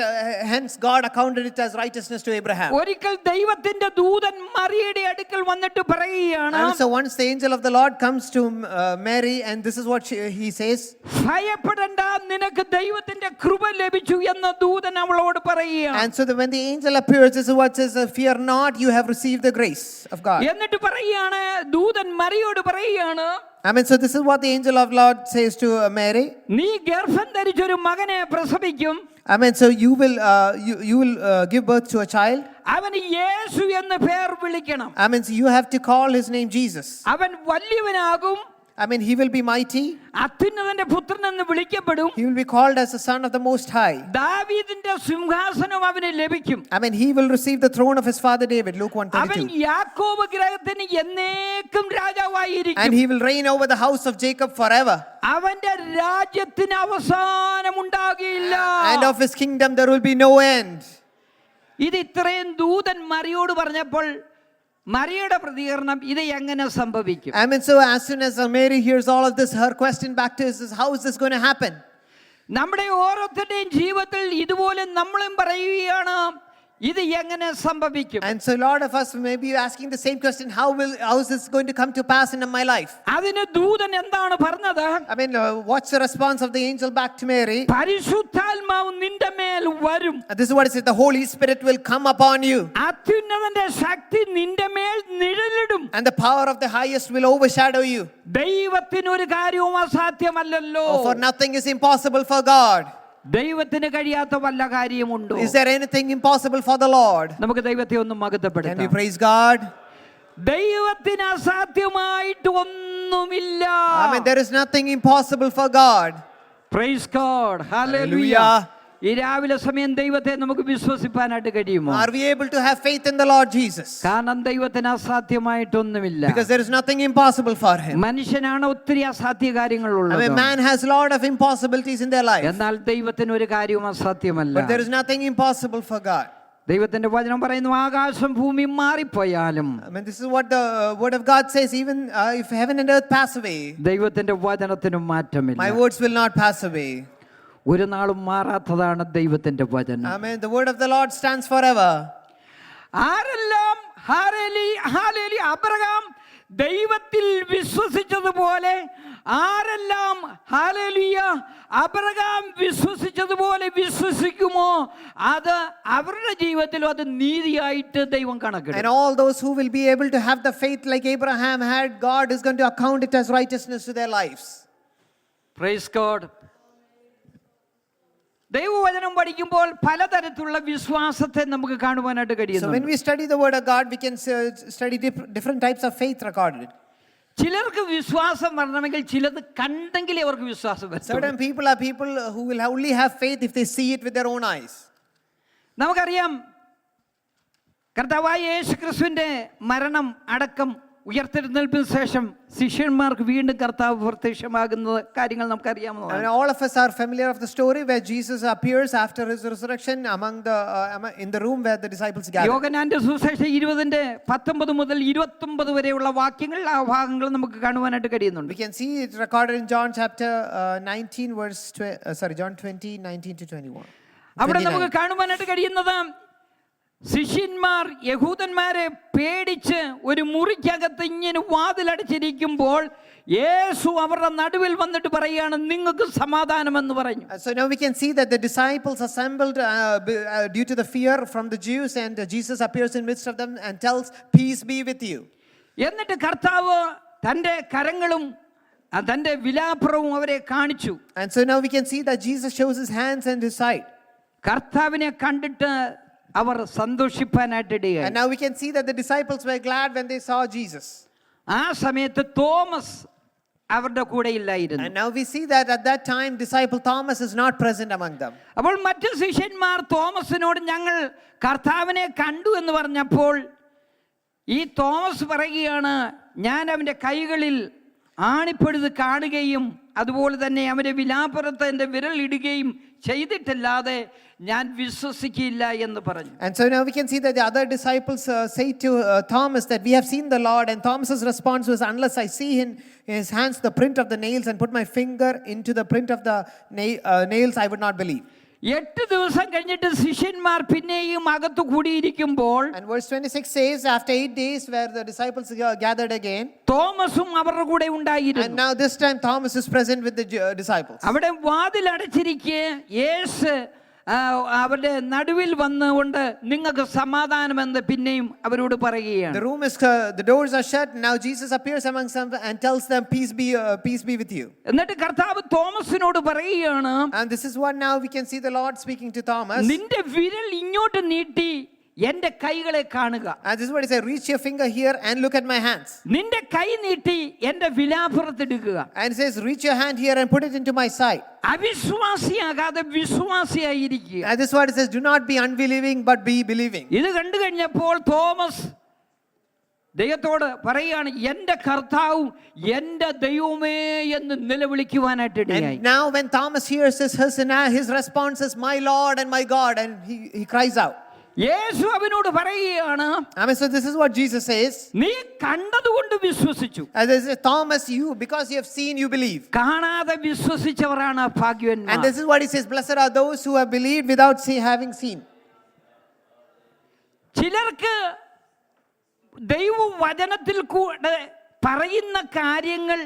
hence God accounted it as righteousness to Abraham. ഒരിക്കൽ ദൈവത്തിന്റെ ദൂതൻ മറിയയുടെ അടുക്കൽ വന്നിട്ട് പറയുകയാണ്, And so once the angel of the Lord comes to Mary, and this is what he says, ഭയപ്പെടേണ്ട, നിനക്ക് ദൈവത്തിന്റെ കൃപ ലഭിച്ചു എന്ന് ദൂതൻ അവളോട് പറയുകയാണ്. and so when the angel appears, this is what says, fear not, you have received the grace of God. എന്നിട്ട് പറയുകയാണ്, ദൂതൻ മറിയോട് പറയുകയാണ്, I mean, so this is what the angel of Lord says to Mary. നീ ഗർഭം ധരിച്ചൊരു മകനെ പ്രസവിക്കും. I mean, so you will give birth to a child. അവന് യേശു എന്ന് പേർ വിളിക്കണം. I mean, so you have to call his name Jesus. അവൻ വലിയവനാകും. I mean, he will be mighty. അത്യുന്നതന്റെ പുത്രൻ എന്ന് വിളിക്കപ്പെടും. He will be called as the son of the Most High. ദാവീദിന്റെ സിംഹാസനം അവന് ലഭിക്കും. I mean, he will receive the throne of his father David. Luke അവൻ 1:32. യാക്കോബ് ഗൃഹത്തിന് എന്നേക്കും രാജാവായിരിക്കും. And he will reign over the house of Jacob forever. അവന്റെ രാജ്യത്തിന് അവസാനമുണ്ടാകില്ല. And of his kingdom there will be no end. ഇത് ഇത്രയും ദൂതൻ മറിയോട് പറഞ്ഞപ്പോൾ മറിയയുടെ പ്രതികരണം, ഇത് എങ്ങനെ സംഭവിക്കും? I mean, so as soon as Mary hears all of this, her question back to us is, how is this going to happen? നമ്മുടെ ഓരോരുത്തരുടെയും ജീവിതത്തിൽ ഇതുപോലെ നമ്മളും പറയുകയാണ്, ഇത് എങ്ങനെ സംഭവിക്കും? And so a lot of us may be asking the same question, how is this going to come to pass in my life? അതിന് ദൂതൻ എന്താണ് പറഞ്ഞത്? I mean, what's the response of the angel back to Mary? പരിശുദ്ധാത്മാവ് നിന്റെ മേൽ വരും. This is what it says, the Holy Spirit will come upon you. അത്യുന്നതന്റെ ശക്തി നിന്റെ മേൽ നിഴലിടും. And the power of the highest will overshadow you. ദൈവത്തിന് ഒരു കാര്യവും അസാധ്യമല്ലല്ലോ. For nothing is impossible for God. ദൈവത്തിന് കഴിയാത്ത വല്ല കാര്യമുണ്ടോ? Is there anything impossible for the Lord? നമുക്ക് ദൈവത്തെ ഒന്ന് Can we മഹത്വപ്പെടുത്താം. praise God? ദൈവത്തിന് അസാധ്യമായിട്ട് ഒന്നുമില്ല. I mean, there is nothing impossible for God. Praise God. Hallelujah. Hallelujah. ഈ രാവിലെ സമയം ദൈവത്തെ നമുക്ക് വിശ്വസിപ്പാനായിട്ട് കഴിയുമോ? Are we able to have faith in the Lord Jesus? കാരണം ദൈവത്തിന് അസാധ്യമായിട്ടൊന്നുമില്ല. Because there is nothing impossible for him. മനുഷ്യനാണ് ഒത്തിരി അസാധ്യ I കാര്യങ്ങളുള്ളത്. mean, man has a lot of impossibilities in their life. എന്നാൽ ദൈവത്തിന് ഒരു കാര്യവും അസാധ്യമല്ല. But there is nothing impossible for God. ദൈവത്തിന്റെ വചനം പറയുന്നു, ആകാശം ഭൂമി മാറിപ്പോയാലും I mean, this is what the word of God says, even if heaven and earth pass away, ദൈവത്തിന്റെ വചനത്തിനും മാറ്റമില്ല. my words will not pass away. ഒരു നാളും മാറാത്തതാണ് ദൈവത്തിന്റെ വചനം. I mean, the word of the Lord stands forever. ആരെല്ലാം Abraham ദൈവത്തിൽ വിശ്വസിച്ചതുപോലെ, ആരെല്ലാം Abraham വിശ്വസിച്ചതുപോലെ വിശ്വസിക്കുമോ, അത് അവരുടെ ജീവിതത്തിലും അത് നീതിയായിട്ട് ദൈവം കണക്കിടും. And all those who will be able to have the faith like Abraham had, God is going to account it as righteousness to their lives. Praise God. ദൈവവചനം പഠിക്കുമ്പോൾ പലതരത്തിലുള്ള വിശ്വാസത്തെ നമുക്ക് കാണുവാനായിട്ട് So when കഴിയുന്നു. we study the word of God, we can study different types of faith recorded. ചിലർക്ക് വിശ്വാസം വരണമെങ്കിൽ ചിലത് കണ്ടെങ്കിലേ അവർക്ക് വിശ്വാസം വരും. Certain people are people who will only have faith if they see it with their own eyes. നമുക്കറിയാം, കർത്താവായ യേശുക്രിസ്തുവിന്റെ മരണം, അടക്കം, ഉയർത്തെഴുന്നേൽപ്പിന് ശേഷം ശിഷ്യന്മാർക്ക് വീണ്ടും കർത്താവ് പ്രത്യക്ഷമാകുന്ന കാര്യങ്ങൾ I mean, നമുക്കറിയാവുന്നതാണ്. all of us are familiar of the story where Jesus appears after his resurrection in the room where the disciples gathered. യോഹന്നാന്റെ സുവിശേഷം 20:19 മുതൽ 29 വരെയുള്ള വാക്യങ്ങൾ, ആ ഭാഗങ്ങൾ നമുക്ക് കാണുവാനായിട്ട് കഴിയുന്നുണ്ട്. We can see it recorded in John chapter 19 John 20:19 to 21. അവിടെ നമുക്ക് കാണുവാനായിട്ട് കഴിയുന്നത്, ശിഷ്യന്മാർ യഹൂദന്മാരെ പേടിച്ച് ഒരു മുറിക്കകത്ത് ഇങ്ങനെ വാതിലടച്ചിരിക്കുമ്പോൾ യേശു അവരുടെ നടുവിൽ വന്നിട്ട് പറയുകയാണ്, നിങ്ങൾക്ക് സമാധാനമെന്ന് പറഞ്ഞു. So now we can see that the disciples assembled due to the fear from the Jews, and Jesus appears in midst of them and tells, peace be with you. എന്നിട്ട് കർത്താവ് തൻ്റെ കരങ്ങളും തൻ്റെ വിലാപ്പുറവും അവരെ കാണിച്ചു. And so now we can see that Jesus shows his hands and his side. കർത്താവിനെ കണ്ടിട്ട് അവർ സന്തോഷിപ്പാനായിട്ടിടയായി. And now we can see that the disciples were glad when they saw Jesus. ആ സമയത്ത് തോമസ് അവരുടെ കൂടെ ഇല്ലായിരുന്നു. And now we see that at that time disciple Thomas is not present among them. അപ്പോൾ മറ്റു ശിഷ്യന്മാർ തോമസിനോട് ഞങ്ങൾ കർത്താവിനെ കണ്ടു എന്ന് പറഞ്ഞപ്പോൾ ഈ തോമസ് പറയുകയാണ്, ഞാൻ അവൻ്റെ കൈകളിൽ ആണിപ്പഴുത് കാണുകയും അതുപോലെ തന്നെ അവൻ്റെ വിലാപ്പുറത്ത് എൻ്റെ വിരൽ ഇടുകയും ചെയ്തിട്ടല്ലാതെ ഞാൻ വിശ്വസിക്കില്ല എന്ന് പറഞ്ഞു. And so now we can see that the other disciples say to Thomas that we have seen the Lord, and Thomas's response was, unless I see in his hands the print of the nails and put my finger into the print of the nails, I would not believe. 8 ദിവസം കഴിഞ്ഞിട്ട് ശിഷ്യന്മാർ പിന്നെയും അകത്തു കൂടിയിരിക്കുമ്പോൾ, And verse 26 says, after 8 days where the disciples gathered again, തോമസും അവരുടെ കൂടെ and ഉണ്ടായിരുന്നു. now this time Thomas is present with the disciples. അവിടെ വാതിൽ അടച്ചിരിക്കെ യേശു അവരുടെ നടുവിൽ വന്നുകൊണ്ട് നിങ്ങൾക്ക് സമാധാനമെന്ന് പിന്നെയും അവരോട് പറയുകയാണ്. The room is the doors are shut. Now Jesus appears amongst them and tells them, peace be with you. എന്നിട്ട് കർത്താവ് തോമസിനോട് പറയുകയാണ്, And this is what now we can see the Lord speaking to Thomas. നിന്റെ വിരൽ ഇങ്ങോട്ട് നീട്ടി എന്റെ കൈകളെ കാണുക. And this is what he said, reach your finger here and look at my hands. നിന്റെ കൈ നീട്ടി എന്റെ വിലാപ്പുറത്തിടുക. And it says, reach your hand here and put it into my side. അവിശ്വാസിയാകാതെ വിശ്വാസിയായിരിക്കുക. And this is what it says, do not be unbelieving but be believing. ഇത് കണ്ടു കഴിഞ്ഞപ്പോൾ Thomas ദൈവത്തോട് പറയുകയാണ്, എന്റെ കർത്താവും എന്റെ ദൈവമേ എന്ന് നിലവിളിക്കുവാനായിട്ട് ഇടയായി. And now when Thomas hears this, his response is, my Lord and my God, and he cries out. യേശു അവനോട് പറയുകയാണ്, I mean, so this is what Jesus says. നീ കണ്ടതുകൊണ്ട് വിശ്വസിച്ചു. As I say, Thomas, because you have seen, you believe. കാണാതെ വിശ്വസിച്ചവരാണ് ഭാഗ്യവാന്മാർ. And this is what he says, blessed are those who have believed without having seen. ചിലർക്ക് ദൈവവചനത്തിൽ കൂടെ പറയുന്ന കാര്യങ്ങൾ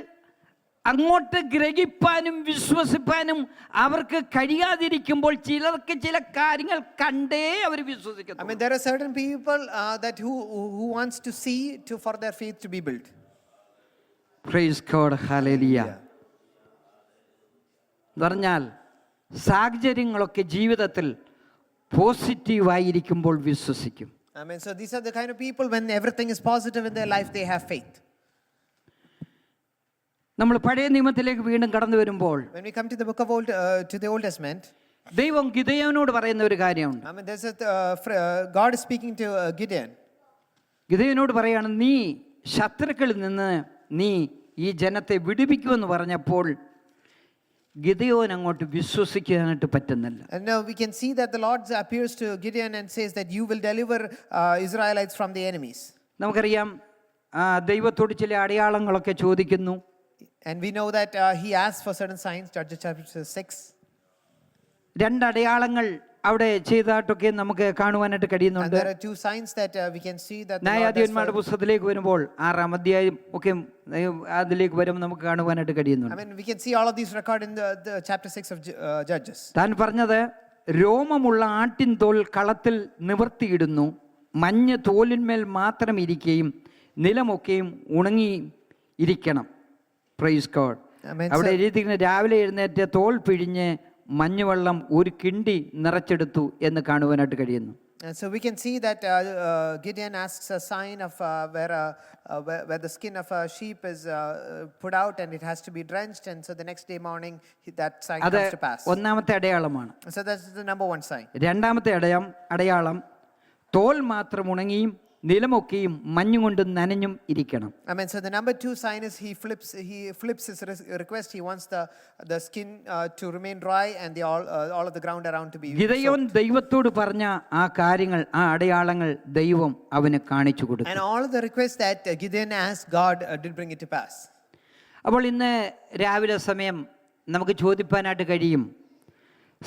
അങ്ങോട്ട് ഗ്രഹിപ്പാനും വിശ്വസിപ്പാനും അവർക്ക് കഴിയാതിരിക്കുമ്പോൾ ചിലർക്ക് ചില കാര്യങ്ങൾ കണ്ടേ അവർ വിശ്വസിക്കുന്നു. I mean, there are certain people that who wants to see for their faith to be built. Praise God, hallelujah. എന്ന് പറഞ്ഞാൽ സാഹചര്യങ്ങളൊക്കെ ജീവിതത്തിൽ പോസിറ്റീവായിരിക്കുമ്പോൾ വിശ്വസിക്കും. I mean, so these are the kind of people when everything is positive in their life, they have faith. നമ്മൾ പഴയ നിയമത്തിലേക്ക് വീണ്ടും കടന്നു വരുമ്പോൾ, When we come to the book of the Old Testament, ദൈവം ഗിദെയോനോട് പറയുന്ന ഒരു കാര്യമുണ്ട്. I mean, there's God is speaking to Gideon. ഗിദെയോനോട് പറയാണ്, നീ ശത്രുക്കളിൽ നിന്ന് നീ ഈ ജനത്തെ വിടുവിക്കുമെന്ന് പറഞ്ഞപ്പോൾ ഗിദെയോൻ അങ്ങോട്ട് വിശ്വസിക്കാനായിട്ട് പറ്റുന്നില്ല. And now we can see that the Lord appears to Gideon and says that you will deliver Israelites from the enemies. നമുക്കറിയാം, ദൈവത്തോട് ചില അടയാളങ്ങളൊക്കെ ചോദിക്കുന്നു. And we know that he asked for certain signs, Judges chapter 6. 2 അടയാളങ്ങൾ അവിടെ ചെയ്തതായിട്ടൊക്കെ നമുക്ക് കാണുവാനായിട്ട് And കഴിയുന്നുണ്ട്. there are 2 signs that we can see that the Lord ന്യായാധിപന്മാരുടെ പുസ്തകത്തിലേക്ക് വരുമ്പോൾ 6-ാം അധ്യായം ഒക്കെ അതിലേക്ക് വരുമ്പോൾ നമുക്ക് കാണുവാനായിട്ട് I കഴിയുന്നുണ്ട്. mean, we can see all of these recorded in the chapter 6 of Judges. താൻ പറഞ്ഞത്, രോമമുള്ള ആട്ടിൻ തോൽ കളത്തിൽ നിവർത്തിയിടുന്നു, മഞ്ഞ് തോലിന്മേൽ മാത്രം ഇരിക്കുകയും നിലമൊക്കെയും ഉണങ്ങി ഇരിക്കണം. Praise God. Amen. അവിടെ എഴുതിയിരിക്കുന്ന, രാവിലെ എഴുന്നേറ്റ് തോൽ പിഴിഞ്ഞ് മഞ്ഞുവെള്ളം ഒരു കിണ്ടി നിറച്ചെടുത്തു എന്ന് കാണുവാനായിട്ട് കഴിയുന്നു. And so we can see that Gideon asks a sign of where the skin of a sheep is put out and it has to be drenched, and so the next day morning that sign അത് comes to pass. ഒന്നാമത്തെ അടയാളമാണ്. So that's the number 1 sign. രണ്ടാമത്തെ അടയാളം തോൽ മാത്രം ഉണങ്ങിയും നിലമൊക്കെയും മഞ്ഞുകൊണ്ട് നനഞ്ഞും ഇരിക്കണം. I mean, so the number 2 sign is he flips his request. He wants the skin to remain dry and all of the ground around to be. Gideon ദൈവത്തോട് പറഞ്ഞ ആ കാര്യങ്ങൾ, ആ അടയാളങ്ങൾ ദൈവം അവന് കാണിച്ചു കൊടുത്തു. And all of the requests that Gideon asked, God did bring it to pass. അപ്പോൾ ഇന്ന് രാവിലെ സമയം നമുക്ക് ചോദിപ്പാനായിട്ട് കഴിയും,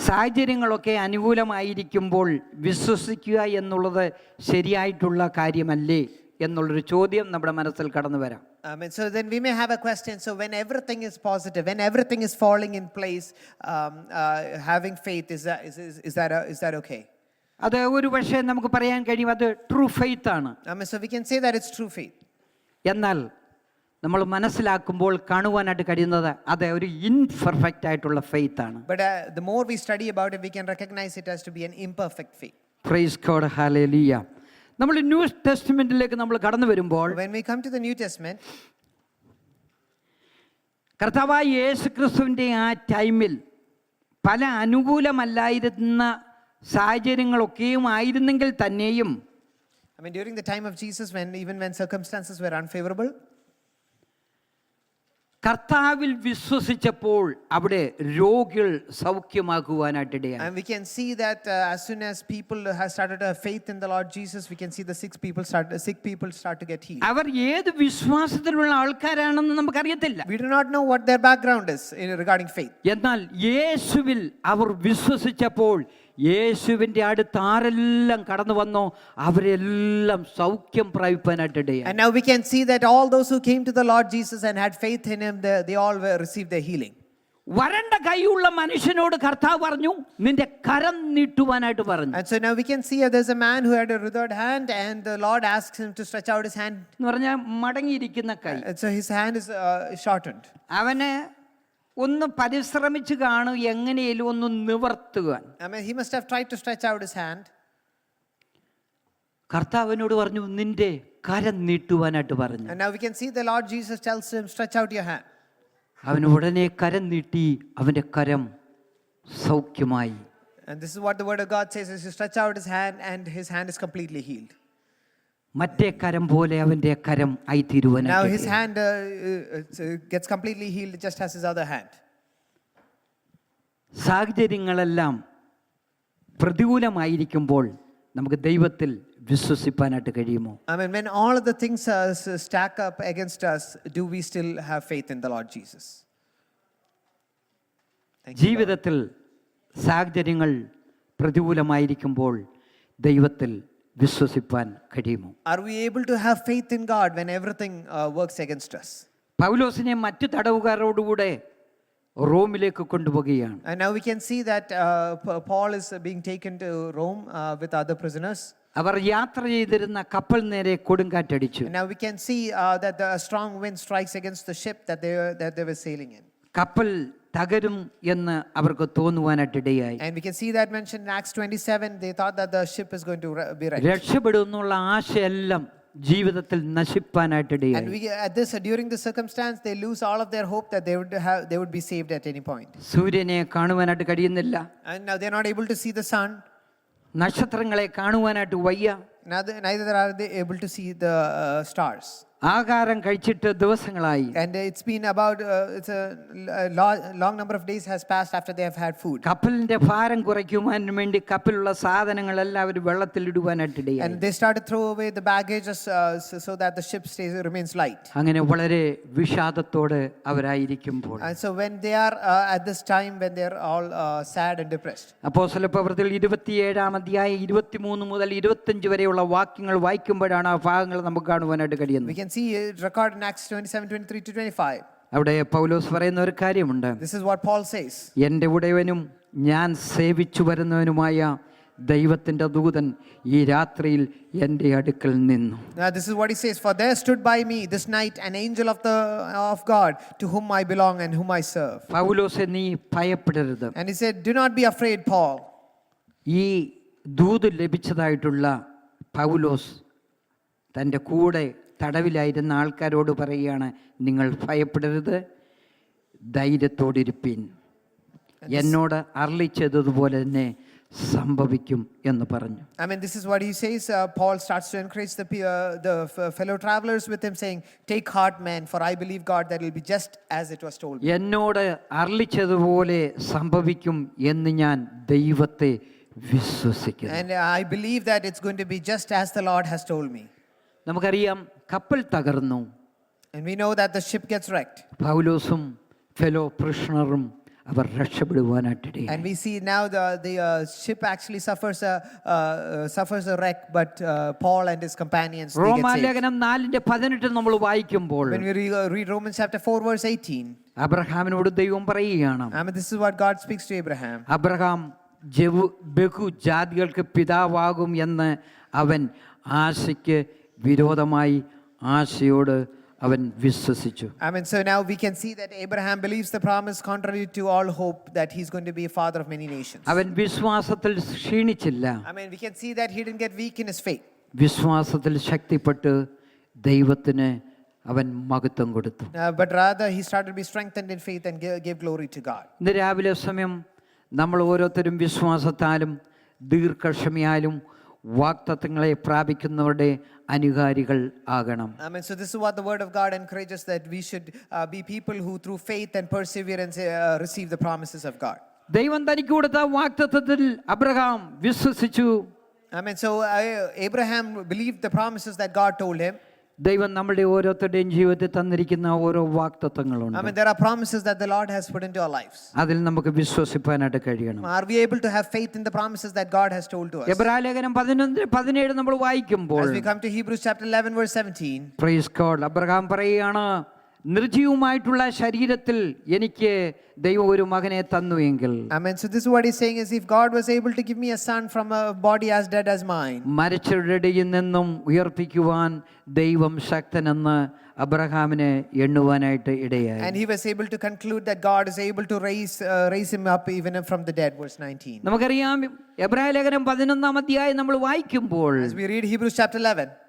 സാഹചര്യങ്ങളൊക്കെ അനുകൂലമായിരിക്കുമ്പോൾ വിശ്വസിക്കുക എന്നുള്ളത് ശരിയായിട്ടുള്ള കാര്യമല്ലേ എന്നുള്ളൊരു ചോദ്യം നമ്മുടെ മനസ്സിൽ കടന്നു വരാം. I mean, so then we may have a question. So when everything is positive, when everything is falling in place, having faith, is that okay? അത് ഒരു പക്ഷേ നമുക്ക് പറയാൻ കഴിയും, അത് ട്രൂ ഫെയ്ത്ത് ആണ്. I mean, so we can say that it's true faith. എന്നാൽ നമ്മൾ മനസ്സിലാക്കുമ്പോൾ കാണുവാനായിട്ട് കഴിയുന്നത് അത് ഒരു ഇൻപെർഫെക്റ്റ് ആയിട്ടുള്ള ഫെയ്ത്ത് ആണ്. But the more we study about it, we can recognize it as to be an imperfect faith. Praise God, hallelujah. നമ്മൾ ന്യൂ ടെസ്റ്റ്മെന്റിലേക്ക് നമ്മൾ കടന്നു വരുമ്പോൾ, When we come to the New Testament, കർത്താവായ യേശുക്രിസ്തുവിൻ്റെ ആ ടൈമിൽ പല അനുകൂലമല്ലായിരുന്ന സാഹചര്യങ്ങളൊക്കെയും ആയിരുന്നെങ്കിൽ തന്നെയും, I mean, during the time of Jesus, even when circumstances were unfavorable, കർത്താവിൽ വിശ്വസിച്ചപ്പോൾ അവിടെ രോഗികൾ സൗഖ്യമാക്കുവാനായിട്ടിടയായി. And we can see that as soon as people have started to have faith in the Lord Jesus, we can see the sick people start to get healed. അവർ ഏത് വിശ്വാസത്തിലുള്ള ആൾക്കാരാണെന്ന് നമുക്കറിയത്തില്ല. We do not know what their background is regarding faith. എന്നാൽ യേശുവിൽ അവർ വിശ്വസിച്ചപ്പോൾ യേശുവിൻ്റെ അടുത്ത് ആരെല്ലാം കടന്നു വന്നോ അവരെല്ലാം സൗഖ്യം പ്രാപിപ്പാനായിട്ടിടയായി. And now we can see that all those who came to the Lord Jesus and had faith in him, they all received their healing. വരണ്ട കൈയുള്ള മനുഷ്യനോട് കർത്താവ് പറഞ്ഞു നിന്റെ കരം നീട്ടുവാനായിട്ട് പറഞ്ഞു. And so now we can see there's a man who had a withered hand and the Lord asks him to stretch out his hand. എന്ന് പറഞ്ഞാൽ മടങ്ങിയിരിക്കുന്ന കൈ. And so his hand is shortened. അവന് ഒന്ന് പരിശ്രമിച്ച് കാണും എങ്ങനെയും ഒന്ന് നിവർത്തുവാൻ. I mean, he must have tried to stretch out his hand. കർത്താവിനോട് പറഞ്ഞു നിന്റെ കരം നീട്ടുവാനായിട്ട് പറഞ്ഞു. And now we can see the Lord Jesus tells him, stretch out your hand. അവൻ ഉടനെ കരം നീട്ടി അവന്റെ കരം സൗഖ്യമായി. And this is what the word of God says, is he stretch out his hand and his hand is completely healed. മറ്റേ കരം പോലെ അവന്റെ കരം Now his ആയിത്തീരുവാനായിട്ട്. hand gets completely healed just as his other hand. സാഹചര്യങ്ങളെല്ലാം പ്രതികൂലമായിരിക്കുമ്പോൾ നമുക്ക് ദൈവത്തിൽ വിശ്വസിപ്പാനായിട്ട് കഴിയുമോ? I mean, when all of the things stack up against us, do we still have faith in the Lord Jesus? Thank you, Lord. ജീവിതത്തിൽ സാഹചര്യങ്ങൾ പ്രതികൂലമായിരിക്കുമ്പോൾ ദൈവത്തിൽ വിശ്വസിപ്പാൻ കഴിയുമോ? Are we able to have faith in God when everything works against us? പൗലോസിനെ മറ്റു തടവുകാരോടുകൂടെ റോമിലേക്ക് കൊണ്ടുപോവുകയാണ്. And now we can see that Paul is being taken to Rome with other prisoners. അവർ യാത്ര ചെയ്തിരുന്ന കപ്പൽ നേരെ കൊടുങ്കാറ്റടിച്ചു. And now we can see that the strong wind strikes against the ship that they were sailing in. കപ്പൽ തകരും എന്ന് അവർക്ക് തോന്നുവാനായിട്ടിടയായി. And we can see that mentioned in Acts 27. They thought that the ship is going to be wrecked. രക്ഷപ്പെടുമെന്നുള്ള ആശയെല്ലാം ജീവിതത്തിൽ നശിപ്പാനായിട്ടിടയായി. And during this circumstance, they lose all of their hope that they would be saved at any point. സൂര്യനെ കാണുവാനായിട്ട് കഴിയുന്നില്ല. And now they're not able to see the sun. നക്ഷത്രങ്ങളെ കാണുവാനായിട്ട് വയ്യ. Neither are they able to see the stars. ആഹാരം കഴിച്ചിട്ട് ദിവസങ്ങളായി. And it's been about it's a long number of days has passed after they have had food. കപ്പലിന്റെ ഭാരം കുറയ്ക്കുവാൻ വേണ്ടി കപ്പലിലുള്ള സാധനങ്ങളെല്ലാം അവർ വെള്ളത്തിൽ ഇടുവാനായിട്ടിടയായി. And they start to throw away the baggage so that the ship remains light. അങ്ങനെ വളരെ വിഷാദത്തോടെ അവരായിരിക്കുമ്പോൾ And so when they are at this time when they are all sad and depressed. അപ്പോസ്തലപ്രവൃത്തികൾ 27-ാം അധ്യായം 23 മുതൽ 25 വരെയുള്ള വാക്യങ്ങൾ വായിക്കുമ്പോഴാണ് ആ ഭാഗങ്ങൾ നമുക്ക് കാണുവാനായിട്ട് We കഴിയുന്നത്. can see it recorded in Acts 27, 23 to 25. അവിടെ പൗലോസ് പറയുന്ന ഒരു കാര്യമുണ്ട്. This is what Paul says. എൻ്റെ ഉടയവനും ഞാൻ സേവിച്ചു വരുന്നവനുമായ ദൈവത്തിൻ്റെ ദൂതൻ ഈ രാത്രിയിൽ എൻ്റെ അടുക്കൽ നിന്നു. Now this is what he says, for there stood by me this night an angel of God to whom I belong and whom I serve. പൗലോസെ നീ ഭയപ്പെടരുത്. And he said, do not be afraid, Paul. ഈ ദൂത് ലഭിച്ചതായിട്ടുള്ള പൗലോസ് തൻ്റെ കൂടെ തടവിലായിരുന്ന ആൾക്കാരോട് പറയുകയാണ്, നിങ്ങൾ ഭയപ്പെടരുത്, ധൈര്യത്തോടിരിപ്പീൻ, എന്നോട് അരുളിച്ചതുപോലെ തന്നെ സംഭവിക്കും എന്ന് പറഞ്ഞു. I mean, this is what he says. Paul starts to encourage the fellow travelers with him, saying, take heart, man, for I believe God that it will be just as it was told me. എന്നോട് അരുളിച്ചതുപോലെ സംഭവിക്കും എന്ന് ഞാൻ ദൈവത്തെ വിശ്വസിക്കുന്നു. And I believe that it's going to be just as the Lord has told me. നമുക്കറിയാം കപ്പൽ തകർന്നു. And we know that the ship gets wrecked. പൗലോസും ഫെലോ പ്രിസണറും അവർ രക്ഷപ്പെടുവാനായിട്ടിടയായി. And we see now the ship actually suffers a wreck, but Paul and his companions, they get saved. റോമാലേഖനം 4:18 നമ്മൾ വായിക്കുമ്പോൾ When we read Romans chapter 4 verse 18, അബ്രഹാമിനോട് ദൈവം പറയുകയാണ്, I mean, this is what God speaks to Abraham. Abraham ബഹുജാതികൾക്ക് പിതാവാകും എന്ന് അവൻ ആശയ്ക്ക് വിരോധമായി ആശയോട് അവൻ വിശ്വസിച്ചു. I mean, so now we can see that Abraham believes the promise contrary to all hope that he's going to be a father of many nations. അവൻ വിശ്വാസത്തിൽ ക്ഷീണിച്ചില്ല. I mean, we can see that he didn't get weak in his faith. വിശ്വാസത്തിൽ ശക്തിപ്പെട്ട് ദൈവത്തിന് അവൻ മഹത്വം കൊടുത്തു. But rather he started to be strengthened in faith and gave glory to God. ഇന്ന് രാവിലെ സമയം നമ്മൾ ഓരോരുത്തരും വിശ്വാസത്താലും ദീർഘക്ഷമയാലും വാഗ്ദത്തങ്ങളെ പ്രാപിക്കുന്നവരുടെ അനുകാരികൾ ആകണം. Amen. So this is what the word of God encourages, that we should be people who through faith and perseverance receive the promises of God. ദൈവം തനിക്ക് കൊടുത്ത വാഗ്ദത്തത്തിൽ Abraham വിശ്വസിച്ചു. Amen. So Abraham believed the promises that God told him. ദൈവം നമ്മുടെ ഓരോരുത്തരുടെയും ജീവിതത്തിൽ തന്നിരിക്കുന്ന ഓരോ വാഗ്ദത്തങ്ങളുണ്ട്. Amen. There are promises that the Lord has put into our lives. അതിൽ നമുക്ക് വിശ്വസിപ്പാനായിട്ട് കഴിയണം. Are we able to have faith in the promises that God has told to us? എബ്രായലേഖനം 11:17 നമ്മൾ വായിക്കുമ്പോൾ, As we come to Hebrews chapter 11 verse 17, praise God, Abraham പറയുകയാണ്, നിർജീവമായിട്ടുള്ള ശരീരത്തിൽ എനിക്ക് ദൈവം ഒരു മകനെ തന്നുവെങ്കിൽ. Amen. So this is what he's saying, is if God was able to give me a son from a body as dead as mine, മരിച്ചവരുടെ ഇടയിൽ നിന്നും ഉയർപ്പിക്കുവാൻ ദൈവം ശക്തനെന്ന് അബ്രഹാമിനെ എണ്ണുവാനായിട്ട് ഇടയായി. and he was able to conclude that God is able to raise him up even from the dead. Verse 19. നമുക്കറിയാം, എബ്രായലേഖനം 11 അധ്യായം നമ്മൾ വായിക്കുമ്പോൾ, As we read Hebrews chapter 11,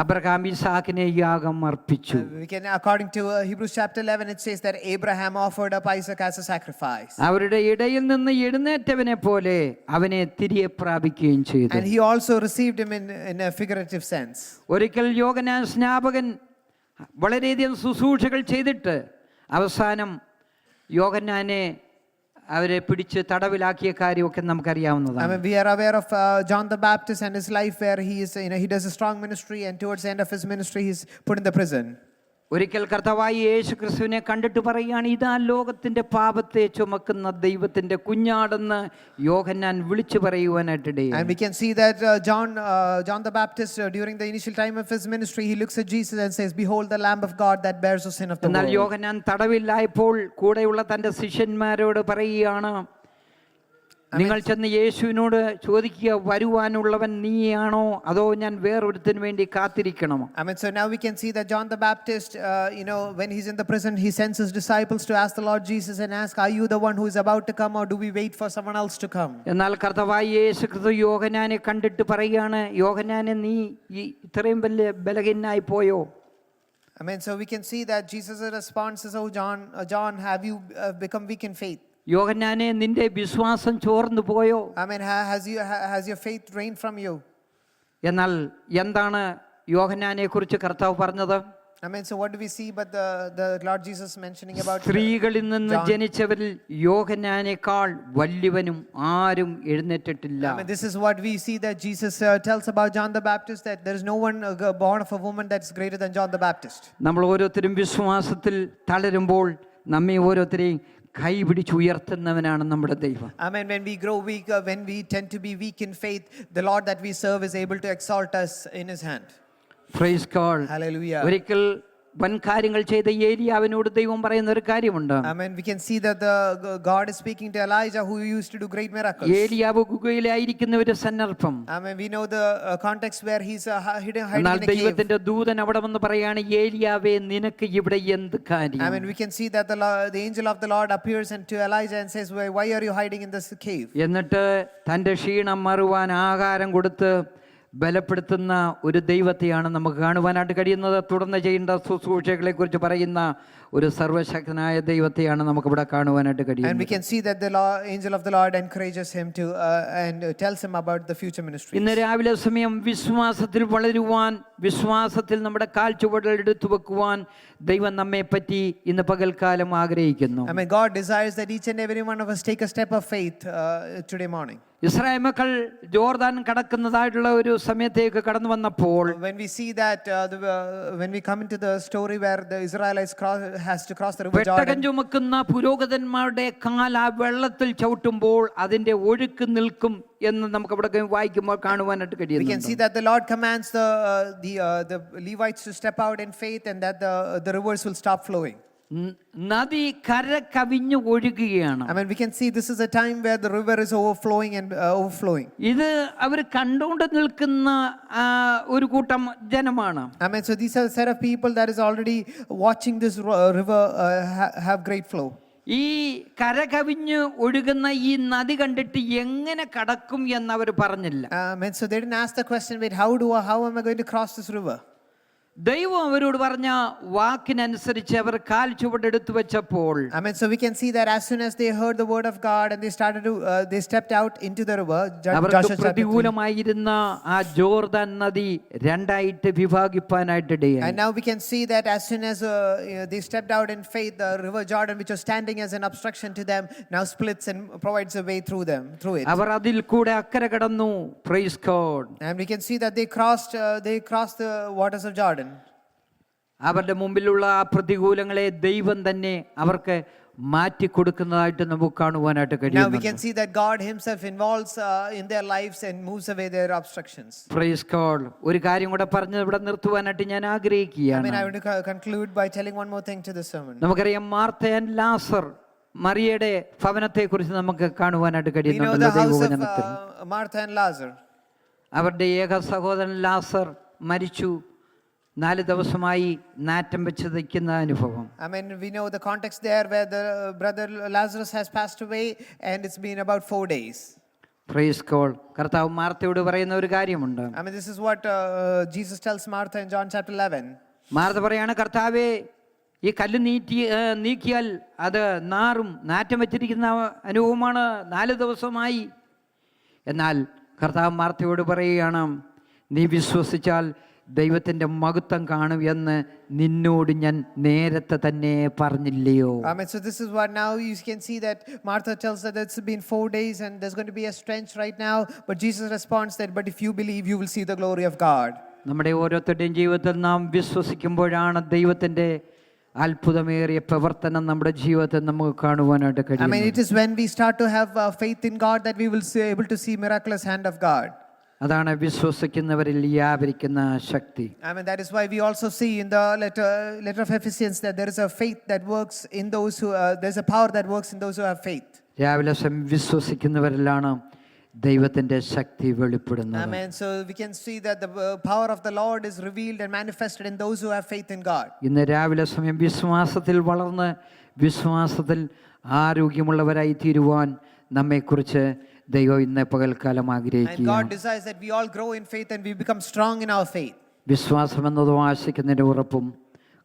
Abraham ഇസാക്കിനെ യാഗം അർപ്പിച്ചു. we can, according to Hebrews chapter 11, it says that Abraham offered up Isaac as a sacrifice. അവരുടെ ഇടയിൽ നിന്ന് എഴുന്നേറ്റവനെ പോലെ അവനെ തിരികെ പ്രാപിക്കുകയും ചെയ്തു. And he also received him in a figurative sense. ഒരിക്കൽ യോഹന്നാൻ സ്നാപകൻ വളരെയധികം ശുശ്രൂഷകൾ ചെയ്തിട്ട് അവസാനം യോഹന്നാനെ അവരെ പിടിച്ച് തടവിലാക്കിയ കാര്യമൊക്കെ I നമുക്കറിയാവുന്നതാണ്. mean, we are aware of John the Baptist and his life, where he is, he does a strong ministry, and towards the end of his ministry, he's put in the prison. ഒരിക്കൽ കർത്താവായ യേശു ക്രിസ്തുവിനെ കണ്ടിട്ട് പറയുകയാണ്, ഇതാ ലോകത്തിന്റെ പാപത്തെ ചുമക്കുന്ന ദൈവത്തിന്റെ കുഞ്ഞാടെന്ന് യോഹന്നാൻ വിളിച്ചു പറയുവാനായിട്ടിടയായി. And we can see that John the Baptist, during the initial time of his ministry, he looks at Jesus and says, "Behold the Lamb of God that bears the sin of the എന്നാൽ world." യോഹന്നാൻ തടവിലായപ്പോൾ കൂടെയുള്ള തന്റെ ശിഷ്യന്മാരോട് പറയുകയാണ്, നിങ്ങൾ ചെന്ന് യേശുവിനോട് ചോദിക്കുക, വരുവാനുള്ളവൻ നീയാണോ അതോ ഞാൻ വേറൊരുത്തിന് വേണ്ടി കാത്തിരിക്കണമോ? I mean, so now we can see that John the Baptist, when he's in the prison, he sends his disciples to ask the Lord Jesus and ask, "Are you the one who is about to come, or do we wait for someone else to come?" എന്നാൽ കർത്താവായ യേശു ക്രിസ്തു യോഹന്നാനെ കണ്ടിട്ട് പറയുകയാണ്, യോഹന്നാനെ നീ ഇത്രയും വലിയ ബലഹീനനായി പോയോ? I mean, so we can see that Jesus' response is, "Oh John, have you become weak in faith?" യോഹന്നാനെ നിന്റെ വിശ്വാസം ചോർന്നു പോയോ? I mean, has your faith drained from you? എന്നാൽ എന്താണ് യോഹന്നാനെ കുറിച്ച് കർത്താവ് പറഞ്ഞത്? I mean, so what do we see but the Lord Jesus mentioning about സ്ത്രീകളിൽ നിന്ന് ജനിച്ചവരിൽ യോഹന്നാനേക്കാൾ വലിയവനും ആരും എഴുന്നേറ്റിട്ടില്ല. I mean, this is what we see that Jesus tells about John the Baptist, that there is no one born of a woman that's greater than John the Baptist. നമ്മൾ ഓരോരുത്തരും വിശ്വാസത്തിൽ തളരുമ്പോൾ നമ്മെ ഓരോരുത്തരെയും കൈപിടിച്ച് ഉയർത്തുന്നവനാണ് നമ്മുടെ ദൈവം. I mean, when we grow weak, when we tend to be weak in faith, the Lord that we serve is able to exalt us in his hand. Praise God. Hallelujah. ഒരിക്കൽ വൻ കാര്യങ്ങൾ ചെയ്ത ഏലിയാവിനോട് ദൈവം പറയുന്ന ഒരു കാര്യമുണ്ട്. I mean, we can see that God is speaking to Elijah, who used to do great miracles. ഏലിയാവ് ഗുഹയിലായിരിക്കുന്ന ഒരു സന്ദർഭം. I mean, we know the context where he's hiding in എന്നാൽ a cave. ദൈവത്തിന്റെ ദൂതൻ അവിടെ വന്ന് പറയാണ്, ഏലിയാവേ നിനക്ക് ഇവിടെ എന്ത് കാര്യം? I mean, we can see that the angel of the Lord appears to Elijah and says, "Why are you hiding in this cave?" എന്നിട്ട് തന്റെ ക്ഷീണം മറുവാൻ ആഹാരം കൊടുത്ത് ബലപ്പെടുത്തുന്ന ഒരു ദൈവത്തെയാണ് നമുക്ക് കാണുവാനായിട്ട് കഴിയുന്നത്. തുടർന്ന് ചെയ്യേണ്ട ശുശ്രൂഷകളെ കുറിച്ച് പറയുന്ന ഒരു സർവശക്തനായ ദൈവത്തെയാണ് നമുക്ക് ഇവിടെ കാണുവാനായിട്ട് കഴിയുന്നത്. And we can see that the angel of the Lord encourages him to and tells him about the future ministry. ഇന്ന് രാവിലെ സമയം വിശ്വാസത്തിൽ വളരുവാൻ, വിശ്വാസത്തിൽ നമ്മുടെ കാൽ ചുവടുകൾ എടുത്തു വെക്കുവാൻ ദൈവം നമ്മെ പറ്റി ഇന്ന് പകൽക്കാലം ആഗ്രഹിക്കുന്നു. I mean, God desires that each and every one of us take a step of faith today morning. Israel മക്കൾ ജോർദാൻ കടക്കുന്നതായിട്ടുള്ള ഒരു സമയത്തേക്ക് കടന്നു വന്നപ്പോൾ, when we see that when we come into the story where the Israelites has to cross the river Jordan, പെട്ടകം ചുമക്കുന്ന പുരോഹിതന്മാരുടെ കാൽ ആ വെള്ളത്തിൽ ചവിട്ടുമ്പോൾ അതിന്റെ ഒഴുക്ക് നിൽക്കും എന്ന് നമുക്ക് ഇവിടെ വായിക്കുമ്പോൾ കാണുവാനായിട്ട് we can കഴിയുന്നു. see that the Lord commands the Levites to step out in faith, and that the rivers will stop flowing. നദി കര കവിഞ്ഞു ഒഴുകുകയാണ്. I mean, we can see this is a time where the river is overflowing and overflowing. ഇത് അവർ കണ്ടുകൊണ്ട് നിൽക്കുന്ന ഒരു കൂട്ടം ജനമാണ്. I mean, so these are a set of people that is already watching this river have great flow. ഈ കര കവിഞ്ഞ് ഒഴുകുന്ന ഈ നദി കണ്ടിട്ട് എങ്ങനെ കടക്കും എന്നവർ പറഞ്ഞില്ല. I mean, so they didn't ask the question, "Wait, how am I going to cross this river?" ദൈവം അവരോട് പറഞ്ഞ വാക്കിനനുസരിച്ച് അവർ കാൽ ചുവടെടുത്തു വെച്ചപ്പോൾ Amen. So we can see that as soon as they heard the word of God and they stepped out into the river. അവർക്ക് Joshua chapter 3. പ്രതികൂലമായിരുന്ന ആ Jordan നദി രണ്ടായിട്ട് വിഭാഗിപ്പാനായിട്ടിടയായി. And now we can see that as soon as they stepped out in faith, the river Jordan, which was standing as an obstruction to them, now splits and provides a way through it. അവർ അതിൽ കൂടെ അക്കരെ കടന്നു. Praise God. And we can see that they crossed the waters of Jordan. അവരുടെ മുമ്പിലുള്ള ആ പ്രതികൂലങ്ങളെ ദൈവം തന്നെ അവർക്ക് മാറ്റി കൊടുക്കുന്നതായിട്ട് നമുക്ക് കാണുവാനായിട്ട് Now we കഴിയുന്നു. can see that God himself involves in their lives and moves away their obstructions. Praise God. ഒരു കാര്യം കൂടെ പറഞ്ഞ് ഇവിടെ നിർത്തുവാനായിട്ട് ഞാൻ I ആഗ്രഹിക്കുകയാണ്. mean, I want to conclude by telling one more thing to the sermon. നമുക്കറിയാം Martha and ലാസർ മറിയയുടെ ഭവനത്തെ കുറിച്ച് നമുക്ക് കാണുവാനായിട്ട് We know കഴിയുന്നുണ്ടല്ലോ the house of ദൈവവചനത്തിൽ. Martha and Lazarus. അവരുടെ ഏക സഹോദരൻ ലാസർ മരിച്ചു. 4 ദിവസമായി നാറ്റം വെച്ച് നിൽക്കുന്ന അനുഭവം. I mean, we know the context there where the brother Lazarus has passed away and it's been about 4 days. Praise God. കർത്താവ് മാർത്തയോട് പറയുന്ന ഒരു കാര്യമുണ്ട്. I mean, this is what Jesus tells Martha in John chapter 11. Martha പറയാണ്, കർത്താവേ ഈ കല്ല് നീക്കിയാൽ അത് നാറും. നാറ്റം വെച്ചിരിക്കുന്ന അനുഭവമാണ് 4 ദിവസമായി. എന്നാൽ കർത്താവ് മാർത്തയോട് പറയുകയാണ്, നീ വിശ്വസിച്ചാൽ ദൈവത്തിന്റെ മഹത്വം കാണും എന്ന് നിന്നോട് ഞാൻ നേരത്തെ തന്നെ പറഞ്ഞില്ലയോ? I mean, so this is what now you can see that Martha tells that it's been 4 days and there's going to be a stench right now, but Jesus responds that, but if you believe, you will see the glory of God. നമ്മുടെ ഓരോരുത്തരുടെയും ജീവിതത്തിൽ നാം വിശ്വസിക്കുമ്പോഴാണ് ദൈവത്തിന്റെ അത്ഭുതമേറിയ പ്രവർത്തനം നമ്മുടെ ജീവിതത്തിൽ നമുക്ക് കാണുവാനായിട്ട് I mean, കഴിയും. it is when we start to have faith in God that we will be able to see miraculous hand of God. അതാണ് വിശ്വസിക്കുന്നവരിൽ വ്യാപരിക്കുന്ന ശക്തി. I mean, that is why we also see in the letter of Ephesians that there is a faith that works in those who there's a power that works in those who have faith. രാവിലെ വിശ്വസിക്കുന്നവരിലാണ് ദൈവത്തിന്റെ ശക്തി വെളിപ്പെടുന്നത്. Amen. So we can see that the power of the Lord is revealed and manifested in those who have faith in God. ഇന്ന് രാവിലെ സമയം വിശ്വാസത്തിൽ വളർന്ന് വിശ്വാസത്തിൽ ആരോഗ്യമുള്ളവരായി തീരുവാൻ നമ്മെക്കുറിച്ച് ദൈവം ഇന്ന് പകൽക്കാലം And ആഗ്രഹിക്കുകയാണ്. God desires that we all grow in faith and we become strong in our faith. വിശ്വാസം എന്നതും ആശിക്കുന്നതിന്റെ ഉറപ്പും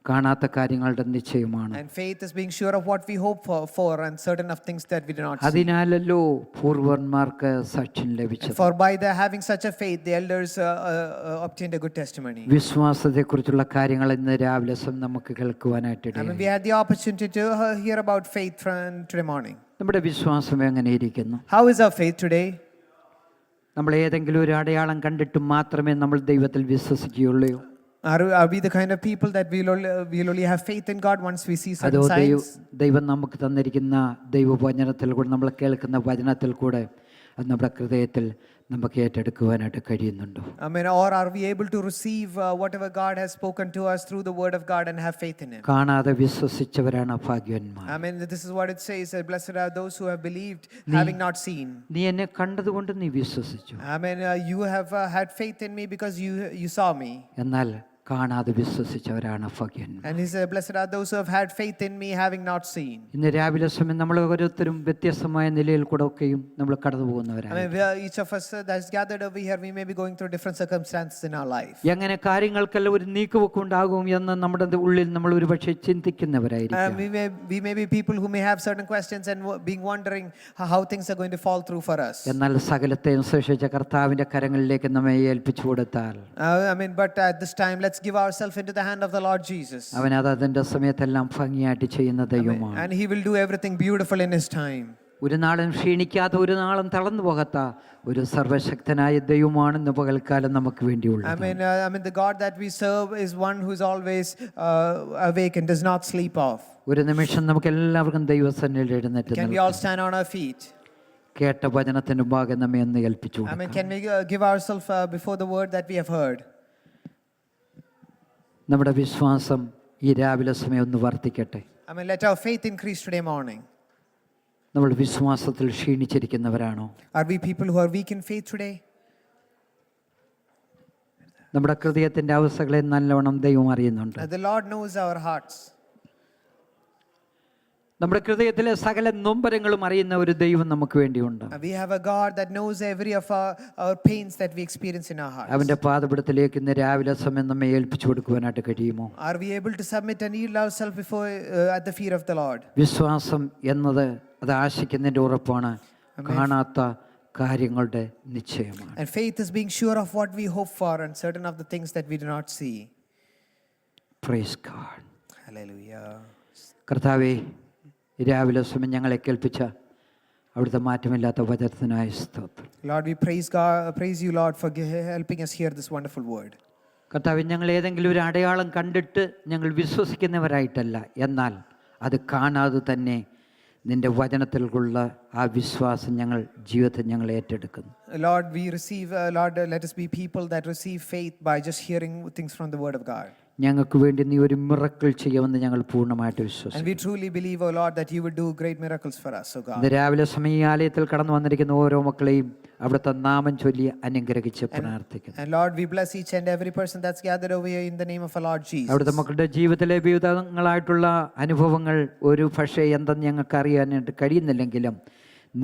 കാണാത്ത കാര്യങ്ങളുടെ നിശ്ചയമാണ്. And faith is being sure of what we hope for and certain of things that we do not see. അതിനാലല്ലോ പൂർവന്മാർക്ക് സാക്ഷ്യം ലഭിച്ചത്. For by the having such a faith, the elders obtained a good testimony. വിശ്വാസത്തെക്കുറിച്ചുള്ള കാര്യങ്ങൾ ഇന്ന് രാവിലെ നമുക്ക് കേൾക്കുവാനായിട്ട് I mean, ഇടയായി. we had the opportunity to hear about faith from today morning. നമ്മുടെ വിശ്വാസം എങ്ങനെ ഇരിക്കുന്നു? How is our faith today? നമ്മൾ ഏതെങ്കിലും ഒരു അടയാളം കണ്ടിട്ട് മാത്രമേ നമ്മൾ ദൈവത്തിൽ വിശ്വസിക്കുകയുള്ളൂ? Are we the kind of people that we'll only have faith in God once we see അതോ certain signs? ദൈവം നമുക്ക് തന്നിരിക്കുന്ന ദൈവവചനത്തിൽ കൂടെ നമ്മൾ കേൾക്കുന്ന വചനത്തിൽ കൂടെ അത് നമ്മുടെ ഹൃദയത്തിൽ നമുക്ക് ഏറ്റെടുക്കുവാനായിട്ട് കഴിയുന്നുണ്ടോ? I mean, or are we able to receive whatever God has spoken to us through the word of God and have faith in Him? കാണാതെ വിശ്വസിച്ചവരാണ് ഭാഗ്യവാന്മാർ. I mean, this is what it says, that blessed are those who have believed, having not seen. നീ എന്നെ കണ്ടതുകൊണ്ട് നീ വിശ്വസിച്ചു. I mean, you have had faith in me because you saw me. എന്നാൽ കാണാതെ വിശ്വസിച്ചവരാണ് ഭാഗ്യവാന്മാർ. And he said, blessed are those who have had faith in me, having not seen. ഇന്ന് രാവിലെ സമയം നമ്മൾ ഓരോരുത്തരും വ്യത്യസ്തമായ നിലയിൽ കൂടെ ഒക്കെയും നമ്മൾ കടന്നു I പോകുന്നവരാണ്. mean, each of us that's gathered over here, we may be going through different circumstances in our life. എങ്ങനെ കാര്യങ്ങൾക്കെല്ലാം ഒരു നീക്കുവൊക്കെ ഉണ്ടാകും എന്ന് നമ്മുടെ ഉള്ളിൽ നമ്മൾ ഒരുപക്ഷെ ചിന്തിക്കുന്നവരായിരിക്കും. We may be people who may have certain questions and being wondering how things are going to fall through for us. എന്നാൽ സകലത്തെയും സൃഷ്ടിച്ച കർത്താവിന്റെ കരങ്ങളിലേക്ക് നമ്മെ ഏൽപ്പിച്ചു കൊടുത്താൽ I mean, but at this time, let's give ourselves into the hand of the Lord Jesus. അവൻ അത് അതിന്റെ സമയത്തെല്ലാം ഭംഗിയായിട്ട് ചെയ്യുന്ന ദൈവമാണ്. And He will do everything beautiful in His time. ഒരു നാളും ക്ഷീണിക്കാത്ത, ഒരു നാളും തളർന്നു പോകാത്ത ഒരു സർവശക്തനായ ദൈവമാണ് ഇന്ന് പകൽക്കാലം നമുക്ക് വേണ്ടിയുള്ളത്. I mean, the God that we serve is one who is always awake and does not sleep off. ഒരു നിമിഷം നമുക്ക് എല്ലാവർക്കും ദൈവസന്നിധിയിൽ എഴുന്നേറ്റ് Can we all stand on our feet? കേട്ട വചനത്തിന് ഭാഗം നമ്മെ ഒന്ന് ഏൽപ്പിച്ചു I mean, can we give ourselves before the word that we have heard? നമ്മുടെ വിശ്വാസം ഈ രാവിലെ സമയം ഒന്ന് വർദ്ധിക്കട്ടെ. I mean, let our faith increase today morning. നമ്മൾ വിശ്വാസത്തിൽ ക്ഷീണിച്ചിരിക്കുന്നവരാണോ? Are we people who are weak in faith today? നമ്മുടെ ഹൃദയത്തിന്റെ അവസ്ഥകളെ നല്ലവണ്ണം ദൈവം അറിയുന്നുണ്ട്. The Lord knows our hearts. നമ്മുടെ ഹൃദയത്തിലെ സകല നൊമ്പരങ്ങളും അറിയുന്ന ഒരു ദൈവം നമുക്ക് വേണ്ടിയുണ്ട്. We have a God that knows every of our pains that we experience in our hearts. അവന്റെ പാദപീഠത്തിലേക്ക് ഇന്ന് രാവിലെ സമയം നമ്മെ ഏൽപ്പിച്ചു കൊടുക്കുവാനായിട്ട് കഴിയുമോ? Are we able to submit and yield ourselves before at the feet of the Lord? വിശ്വാസം എന്നത് അത് ആശിക്കുന്നതിന്റെ ഉറപ്പാണ്, കാണാത്ത കാര്യങ്ങളുടെ നിശ്ചയമാണ്. And faith is being sure of what we hope for and certain of the things that we do not see. Praise God. Hallelujah. കർത്താവേ, രാവിലെ സമയം ഞങ്ങളെ കേൾപ്പിച്ച അവിടുത്തെ മാറ്റമില്ലാത്ത വചനത്തിനായി സ്തോത്രം. Lord, we praise you, Lord, for helping us hear this wonderful word. കർത്താവേ, ഞങ്ങൾ ഏതെങ്കിലും ഒരു അടയാളം കണ്ടിട്ട് ഞങ്ങൾ വിശ്വസിക്കുന്നവരായിട്ടല്ല, എന്നാൽ അത് കാണാതെ തന്നെ നിന്റെ വചനത്തിലുള്ള ആ വിശ്വാസം ഞങ്ങൾ ജീവിതത്തിൽ ഞങ്ങൾ ഏറ്റെടുക്കുന്നു. Lord, we receive, Lord, let us be people that receive faith by just hearing things from the word of God. ഞങ്ങൾക്ക് വേണ്ടി നീ ഒരു മിറക്കിൾ ചെയ്യുമെന്ന് ഞങ്ങൾ പൂർണ്ണമായിട്ട് And വിശ്വസിക്കുന്നു. we truly believe, oh Lord, that you would do great miracles for us, oh God. ഇന്ന് രാവിലെ സമയം ഈ ആലയത്തിൽ കടന്നു വന്നിരിക്കുന്ന ഓരോ മക്കളെയും അവിടുത്തെ നാമം ചൊല്ലി അനുഗ്രഹിച്ച് പ്രാർത്ഥിക്കുന്നു. And Lord, we bless each and every person that's gathered over here in the name of our Lord Jesus. അവിടുത്തെ മക്കളുടെ ജീവിതത്തിലെ വിവിധങ്ങളായിട്ടുള്ള അനുഭവങ്ങൾ ഒരു പക്ഷേ എന്തെന്ന് ഞങ്ങൾക്ക് അറിയാനായിട്ട് കഴിയുന്നില്ലെങ്കിലും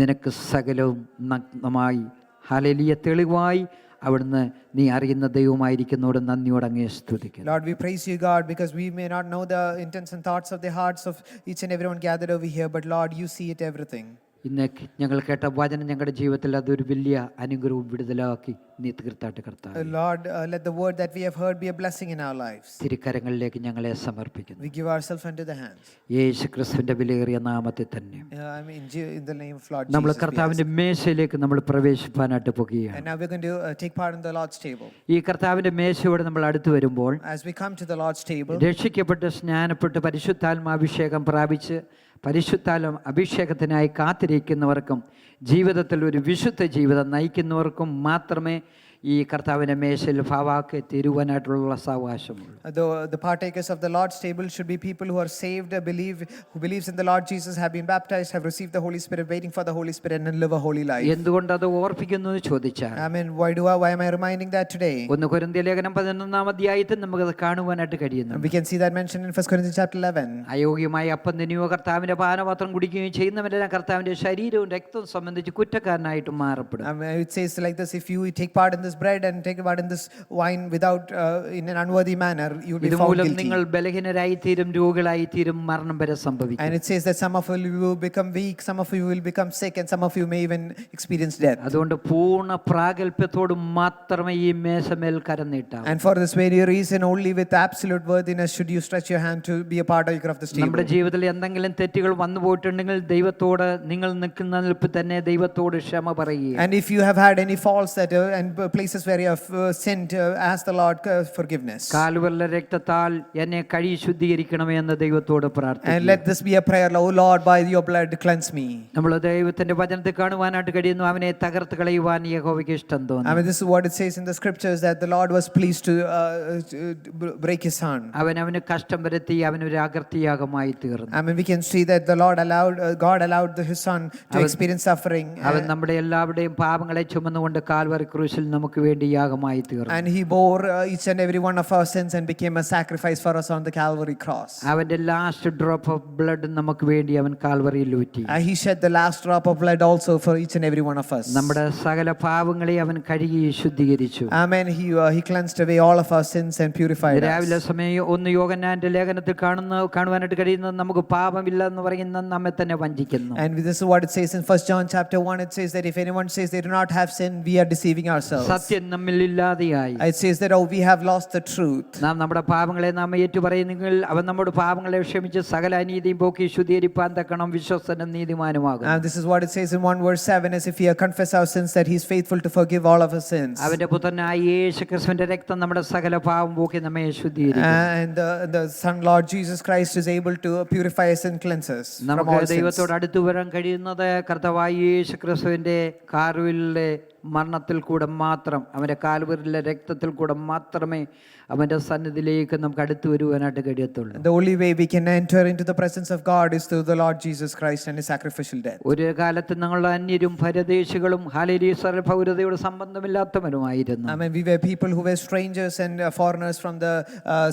നിനക്ക് സകലവും നഗ്നമായി ഹല്ലേലൂയ തെളിവായി അവിടുന്ന് നീ അറിയുന്ന ദൈവമായിരിക്കുന്നതോട് നന്ദിയോടെ അങ്ങേ സ്തുതിക്കുന്നു. Lord, we praise you, God, because we may not know the intents and thoughts of the hearts of each and everyone gathered over here, but Lord, you see it everything. ഇന്ന് ഞങ്ങൾ കേട്ട വചനം ഞങ്ങളുടെ ജീവിതത്തിൽ അതൊരു വലിയ അനുഗ്രഹവും വിടുതലാക്കി നീ തീർത്താട്ട് കർത്താവേ. Lord, let the word that we have heard be a blessing in our lives. തിരുക്കരങ്ങളിലേക്ക് ഞങ്ങളെ സമർപ്പിക്കുന്നു. We give ourselves unto the hands. യേശു ക്രിസ്തുവിന്റെ വിലയേറിയ നാമത്തിൽ തന്നെ I mean, in the name of Lord നമ്മൾ Jesus. കർത്താവിന്റെ മേശയിലേക്ക് നമ്മൾ പ്രവേശിപ്പാനായിട്ട് പോകുകയാണ്. And now we're going to take part in the Lord's table. ഈ കർത്താവിന്റെ മേശയോട് നമ്മൾ അടുത്ത് വരുമ്പോൾ As we come to the Lord's table, രക്ഷിക്കപ്പെട്ട് സ്നാനപ്പെട്ട് പരിശുദ്ധാത്മാഭിഷേകം പ്രാപിച്ച് പരിശുദ്ധാത്മ അഭിഷേകത്തിനായി കാത്തിരിക്കുന്നവർക്കും ജീവിതത്തിൽ ഒരു വിശുദ്ധ ജീവിതം നയിക്കുന്നവർക്കും മാത്രമേ ഈ കർത്താവിൻ്റെ മേശയിൽ ഭാവാക്കി തീരുവാനായിട്ടുള്ള സാവകാശമുള്ളൂ. The partakers of the Lord's table should be people who are saved, who believes in the Lord Jesus, have been baptized, have received the Holy Spirit, waiting for the Holy Spirit, and live a holy life. എന്തുകൊണ്ട് അത് ഓർപ്പിക്കുന്നു എന്ന് ചോദിച്ചാൽ, I mean, why am I reminding that today? 1 കൊരിന്ത്യർ ലേഖനം 11-ാം അധ്യായത്തിൽ നമുക്കത് കാണുവാനായിട്ട് കഴിയുന്നു. We can see that mentioned in 1 Corinthians chapter 11. അയോഗ്യമായി അപ്പം തിന്നുകയോ കർത്താവിന്റെ പാനപാത്രം കുടിക്കുകയും ചെയ്യുന്നവരെല്ലാം കർത്താവിന്റെ ശരീരവും രക്തവും സംബന്ധിച്ച് കുറ്റക്കാരനായിട്ട് മാറപ്പെടും. It says like this: if you take part in this bread and take part in this wine without in an unworthy manner, you will be found guilty. നിങ്ങൾ ബലഹീനരായി തീരും, രോഗികളായി തീരും, മരണം വരെ സംഭവിക്കും. And it says that some of you will become weak, some of you will become sick, and some of you may even experience death. അതുകൊണ്ട് പൂർണ്ണ പ്രാഗൽഭ്യത്തോട് മാത്രമേ ഈ മേശമേൽ കരം നീട്ടാവൂ. And for this very reason, only with absolute worthiness should you stretch your hand to be a partaker of this table. നമ്മുടെ ജീവിതത്തിൽ എന്തെങ്കിലും തെറ്റുകൾ വന്നു പോയിട്ടുണ്ടെങ്കിൽ ദൈവത്തോട് നിങ്ങൾ നിൽക്കുന്ന നിൽപ്പിൽ തന്നെ ദൈവത്തോട് ക്ഷമ പറയുക. And if you have had any faults that and places where you have sinned, ask the Lord forgiveness. കാൽവരിലെ രക്തത്താൽ എന്നെ കഴുകി ശുദ്ധീകരിക്കണമേ എന്ന് ദൈവത്തോട് പ്രാർത്ഥിക്കുക. And let this be a prayer: oh Lord, by your blood cleanse me. നമ്മൾ ദൈവത്തിന്റെ വചനത്തിൽ കാണുവാനായിട്ട് കഴിയുന്നു, അവനെ തകർത്ത് കളയുവാൻ യഹോവയ്ക്ക് ഇഷ്ടം തോന്നി. I mean, this is what it says in the scriptures, that the Lord was pleased to break his son. അവന് കഷ്ടം വരുത്തി അവനൊരു അകൃത്യയാഗമായി തീർന്നു. I mean, we can see that the Lord allowed God allowed his son to experience suffering. അവൻ നമ്മുടെ എല്ലാവരുടെയും പാപങ്ങളെ ചുമന്നുകൊണ്ട് കാൽവരി ക്രൂശിൽ നമുക്ക് വേണ്ടി യാഗമായി തീർന്നു. And he bore each and every one of our sins and became a sacrifice for us on the Calvary cross. അവന്റെ ലാസ്റ്റ് ഡ്രോപ്പ് ഓഫ് ബ്ലഡ് നമുക്ക് വേണ്ടി അവൻ കാൽവറിയിൽ ഊറ്റി. He shed the last drop of blood also for each and every one of us. നമ്മുടെ സകല പാപങ്ങളെ അവൻ കഴുകി ശുദ്ധീകരിച്ചു. Amen. He cleansed away all of our sins and purified us. രാവിലെ സമയം 1 യോഹന്നാന്റെ ലേഖനത്തിൽ കാണുവാനായിട്ട് കഴിയുന്നത് നമുക്ക് പാപമില്ല എന്ന് പറയുന്ന നമ്മെ തന്നെ വഞ്ചിക്കുന്നു. And this is what it says in 1 John chapter 1. It says that if anyone says they do not have sin, we are deceiving ourselves. സത്യം നമ്മിൽ ഇല്ലാതെയായി. It says that we have lost the truth. നാം നമ്മുടെ പാപങ്ങളെ നാം ഏറ്റുപറയുന്നെങ്കിൽ അവൻ നമ്മുടെ പാപങ്ങളെ ക്ഷമിച്ച് സകല അനീതിയും പോക്കി ശുദ്ധീകരിപ്പാൻ തക്കണം വിശ്വസ്തനും നീതിമാനുമാകും. And this is what it says in 1 verse 7, is if we confess our sins, that he is faithful to forgive all of our sins. അവന്റെ പുത്രനായ യേശുക്രിസ്തുവിന്റെ രക്തം നമ്മുടെ സകല പാപം പോക്കി നമ്മെ ശുദ്ധീകരിക്കും. And the son Lord Jesus Christ is able to purify us and cleanse us from all നമുക്ക് sins. ദൈവത്തോട് അടുത്തു വരാൻ കഴിയുന്നത് കർത്താവായ യേശുക്രിസ്തുവിന്റെ കാൽവരിയിലെ മരണത്തിൽ കൂടെ മാത്രം, അവൻ്റെ കാൽവരിലെ രക്തത്തിൽ കൂടെ മാത്രമേ അവൻ്റെ സന്നിധിയിലേക്ക് നമുക്ക് അടുത്ത് വരുവാനായിട്ട് കഴിയത്തുള്ളൂ. The only way we can enter into the presence of God is through the Lord Jesus Christ and his sacrificial death. ഒരു കാലത്ത് ഞങ്ങൾ അന്യരും പരദേശികളും hallelujah പൗരതയോട് സംബന്ധമില്ലാത്തവരുമായിരുന്നു. I mean, we were people who were strangers and foreigners from the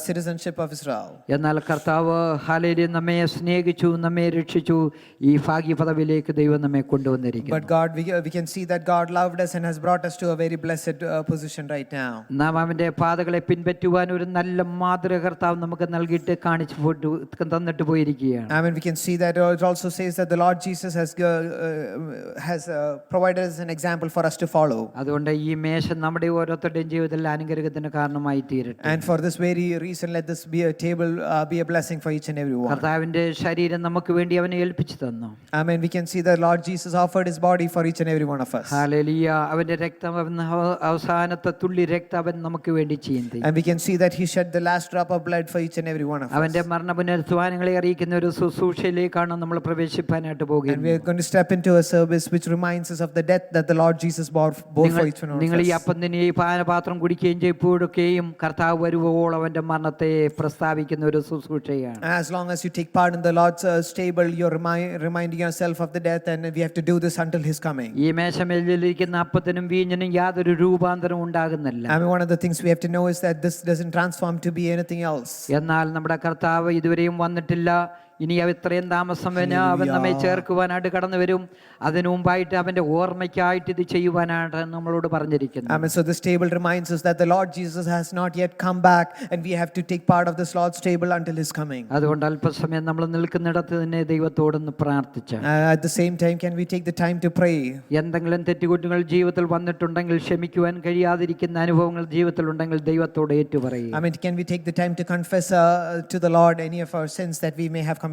citizenship of Israel. എന്നാൽ കർത്താവ് hallelujah നമ്മെ സ്നേഹിച്ചു, നമ്മെ രക്ഷിച്ചു, ഈ ഭാഗ്യ പദവിയിലേക്ക് ദൈവം നമ്മെ കൊണ്ടുവന്നിരിക്കുന്നു. But God, we can see that God loved us and has brought us to a very blessed position right now. നാം അവൻ്റെ പാതകളെ പിൻപറ്റുവാൻ ഒരു നല്ല മാതൃക കർത്താവ് നമുക്ക് നൽകിയിട്ട് കാണിച്ചു തന്നിട്ട് പോയിരിക്കുകയാണ്. I mean, we can see that it also says that the Lord Jesus has provided us an example for us to follow. അതുകൊണ്ട് ഈ മേശ നമ്മുടെ ഓരോരുത്തരുടെയും ജീവിതത്തിൽ അനുഗ്രഹത്തിന് കാരണമായി തീരട്ടെ. And for this very reason, let this be a table, be a blessing for each and every one. കർത്താവിന്റെ ശരീരം നമുക്ക് വേണ്ടി അവനെ ഏൽപ്പിച്ചു തന്നു. I mean, we can see that Lord Jesus offered his body for each and every one of us. Hallelujah. അവന്റെ രക്തം, അവസാനത്തെ തുള്ളി രക്തം അവൻ നമുക്ക് വേണ്ടി ചീന്തി. And we can see that he shed the last drop of blood for each and every one of us. അവന്റെ മരണ പുനരുത്ഥാനങ്ങളെ അറിയിക്കുന്ന ഒരു ശുശ്രൂഷയിലേക്കാണ് നമ്മൾ പ്രവേശിപ്പാനായിട്ട് പോകുന്നത്. And we are going to step into a service which reminds us of the death that the Lord Jesus bore for each one of us. നിങ്ങൾ ഈ അപ്പം തന്നെ ഈ പാനപാത്രം കുടിക്കുകയും ചെയ്യുമ്പോഴൊക്കെയും കർത്താവ് വരുവോളം അവന്റെ മരണത്തെ പ്രസ്താവിക്കുന്ന ഒരു ശുശ്രൂഷയാണ്. As long as you take part in the Lord's table, you're reminding yourself of the death, and we have to do this until his coming. ഈ മേശമേലിരിക്കുന്ന അപ്പത്തിനും വീഞ്ഞിനും യാതൊരു രൂപാന്തരം ഉണ്ടാകുന്നില്ല. I mean, one of the things we have to know is that this doesn't transform to be anything else. എന്നാൽ നമ്മുടെ കർത്താവ് ഇതുവരെയും വന്നിട്ടില്ല. ഇനി ഇത്രയും താമസം അവൻ നമ്മെ ചേർക്കുവാനായിട്ട് കടന്നു വരും. അതിനു മുമ്പായിട്ട് അവന്റെ ഓർമ്മയ്ക്കായിട്ട് ഇത് ചെയ്യുവാനായിട്ട് നമ്മളോട് പറഞ്ഞിരിക്കുന്നു. I mean, so this table reminds us that the Lord Jesus has not yet come back, and we have to take part of this Lord's table until his coming. അതുകൊണ്ട് അല്പസമയം നമ്മൾ നിൽക്കുന്നിടത്ത് തന്നെ ദൈവത്തോടൊന്ന് പ്രാർത്ഥിച്ച് At the same time, can we take the time to pray? എന്തെങ്കിലും തെറ്റുകുറ്റങ്ങൾ ജീവിതത്തിൽ വന്നിട്ടുണ്ടെങ്കിൽ, ക്ഷമിക്കുവാൻ കഴിയാതിരിക്കുന്ന അനുഭവങ്ങൾ ജീവിതത്തിൽ ഉണ്ടെങ്കിൽ ദൈവത്തോട് ഏറ്റുപറയുക. I mean, can we take the time to confess to the Lord any of our sins that we may have committed?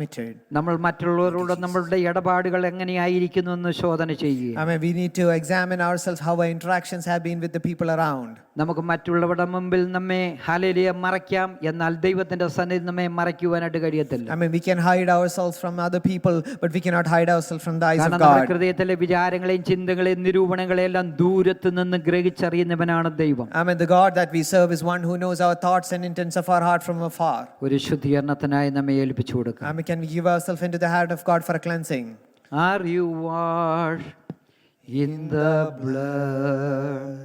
നമ്മൾ മറ്റുള്ളവരോട് നമ്മളുടെ ഇടപാടുകൾ എങ്ങനെയായിരിക്കുന്നു എന്ന് ശോധന ചെയ്യുക. I mean, we need to examine ourselves how our interactions have been with the people around. നമുക്ക് മറ്റുള്ളവരുടെ മുമ്പിൽ നമ്മെ ഹല്ലേലൂയ മറയ്ക്കാം, എന്നാൽ ദൈവത്തിന്റെ സന്നിധി നമ്മെ മറയ്ക്കുവാനായിട്ട് കഴിയത്തില്ല. I mean, we can hide ourselves from other people, but we cannot hide ourselves from the eyes of കാരണം നമ്മുടെ God. ഹൃദയത്തിലെ വിചാരങ്ങളെയും ചിന്തകളെയും നിരൂപണങ്ങളെയും എല്ലാം ദൂരത്ത് നിന്ന് ഗ്രഹിച്ചറിയുന്നവനാണ് ദൈവം. I mean, the God that we serve is one who knows our thoughts and intents of our heart from afar. ഒരു ശുദ്ധീകരണത്തിനായി നമ്മെ ഏൽപ്പിച്ചു കൊടുക്കാം. I mean, can we give ourselves into the hand of God for a cleansing? Are you washed in the blood,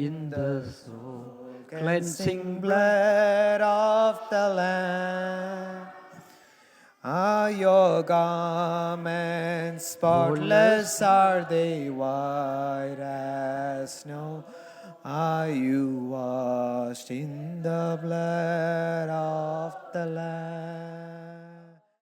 in the soul cleansing blood of the Lamb? Are your garments spotless? Are they white as snow? Are you washed in the blood of the Lamb?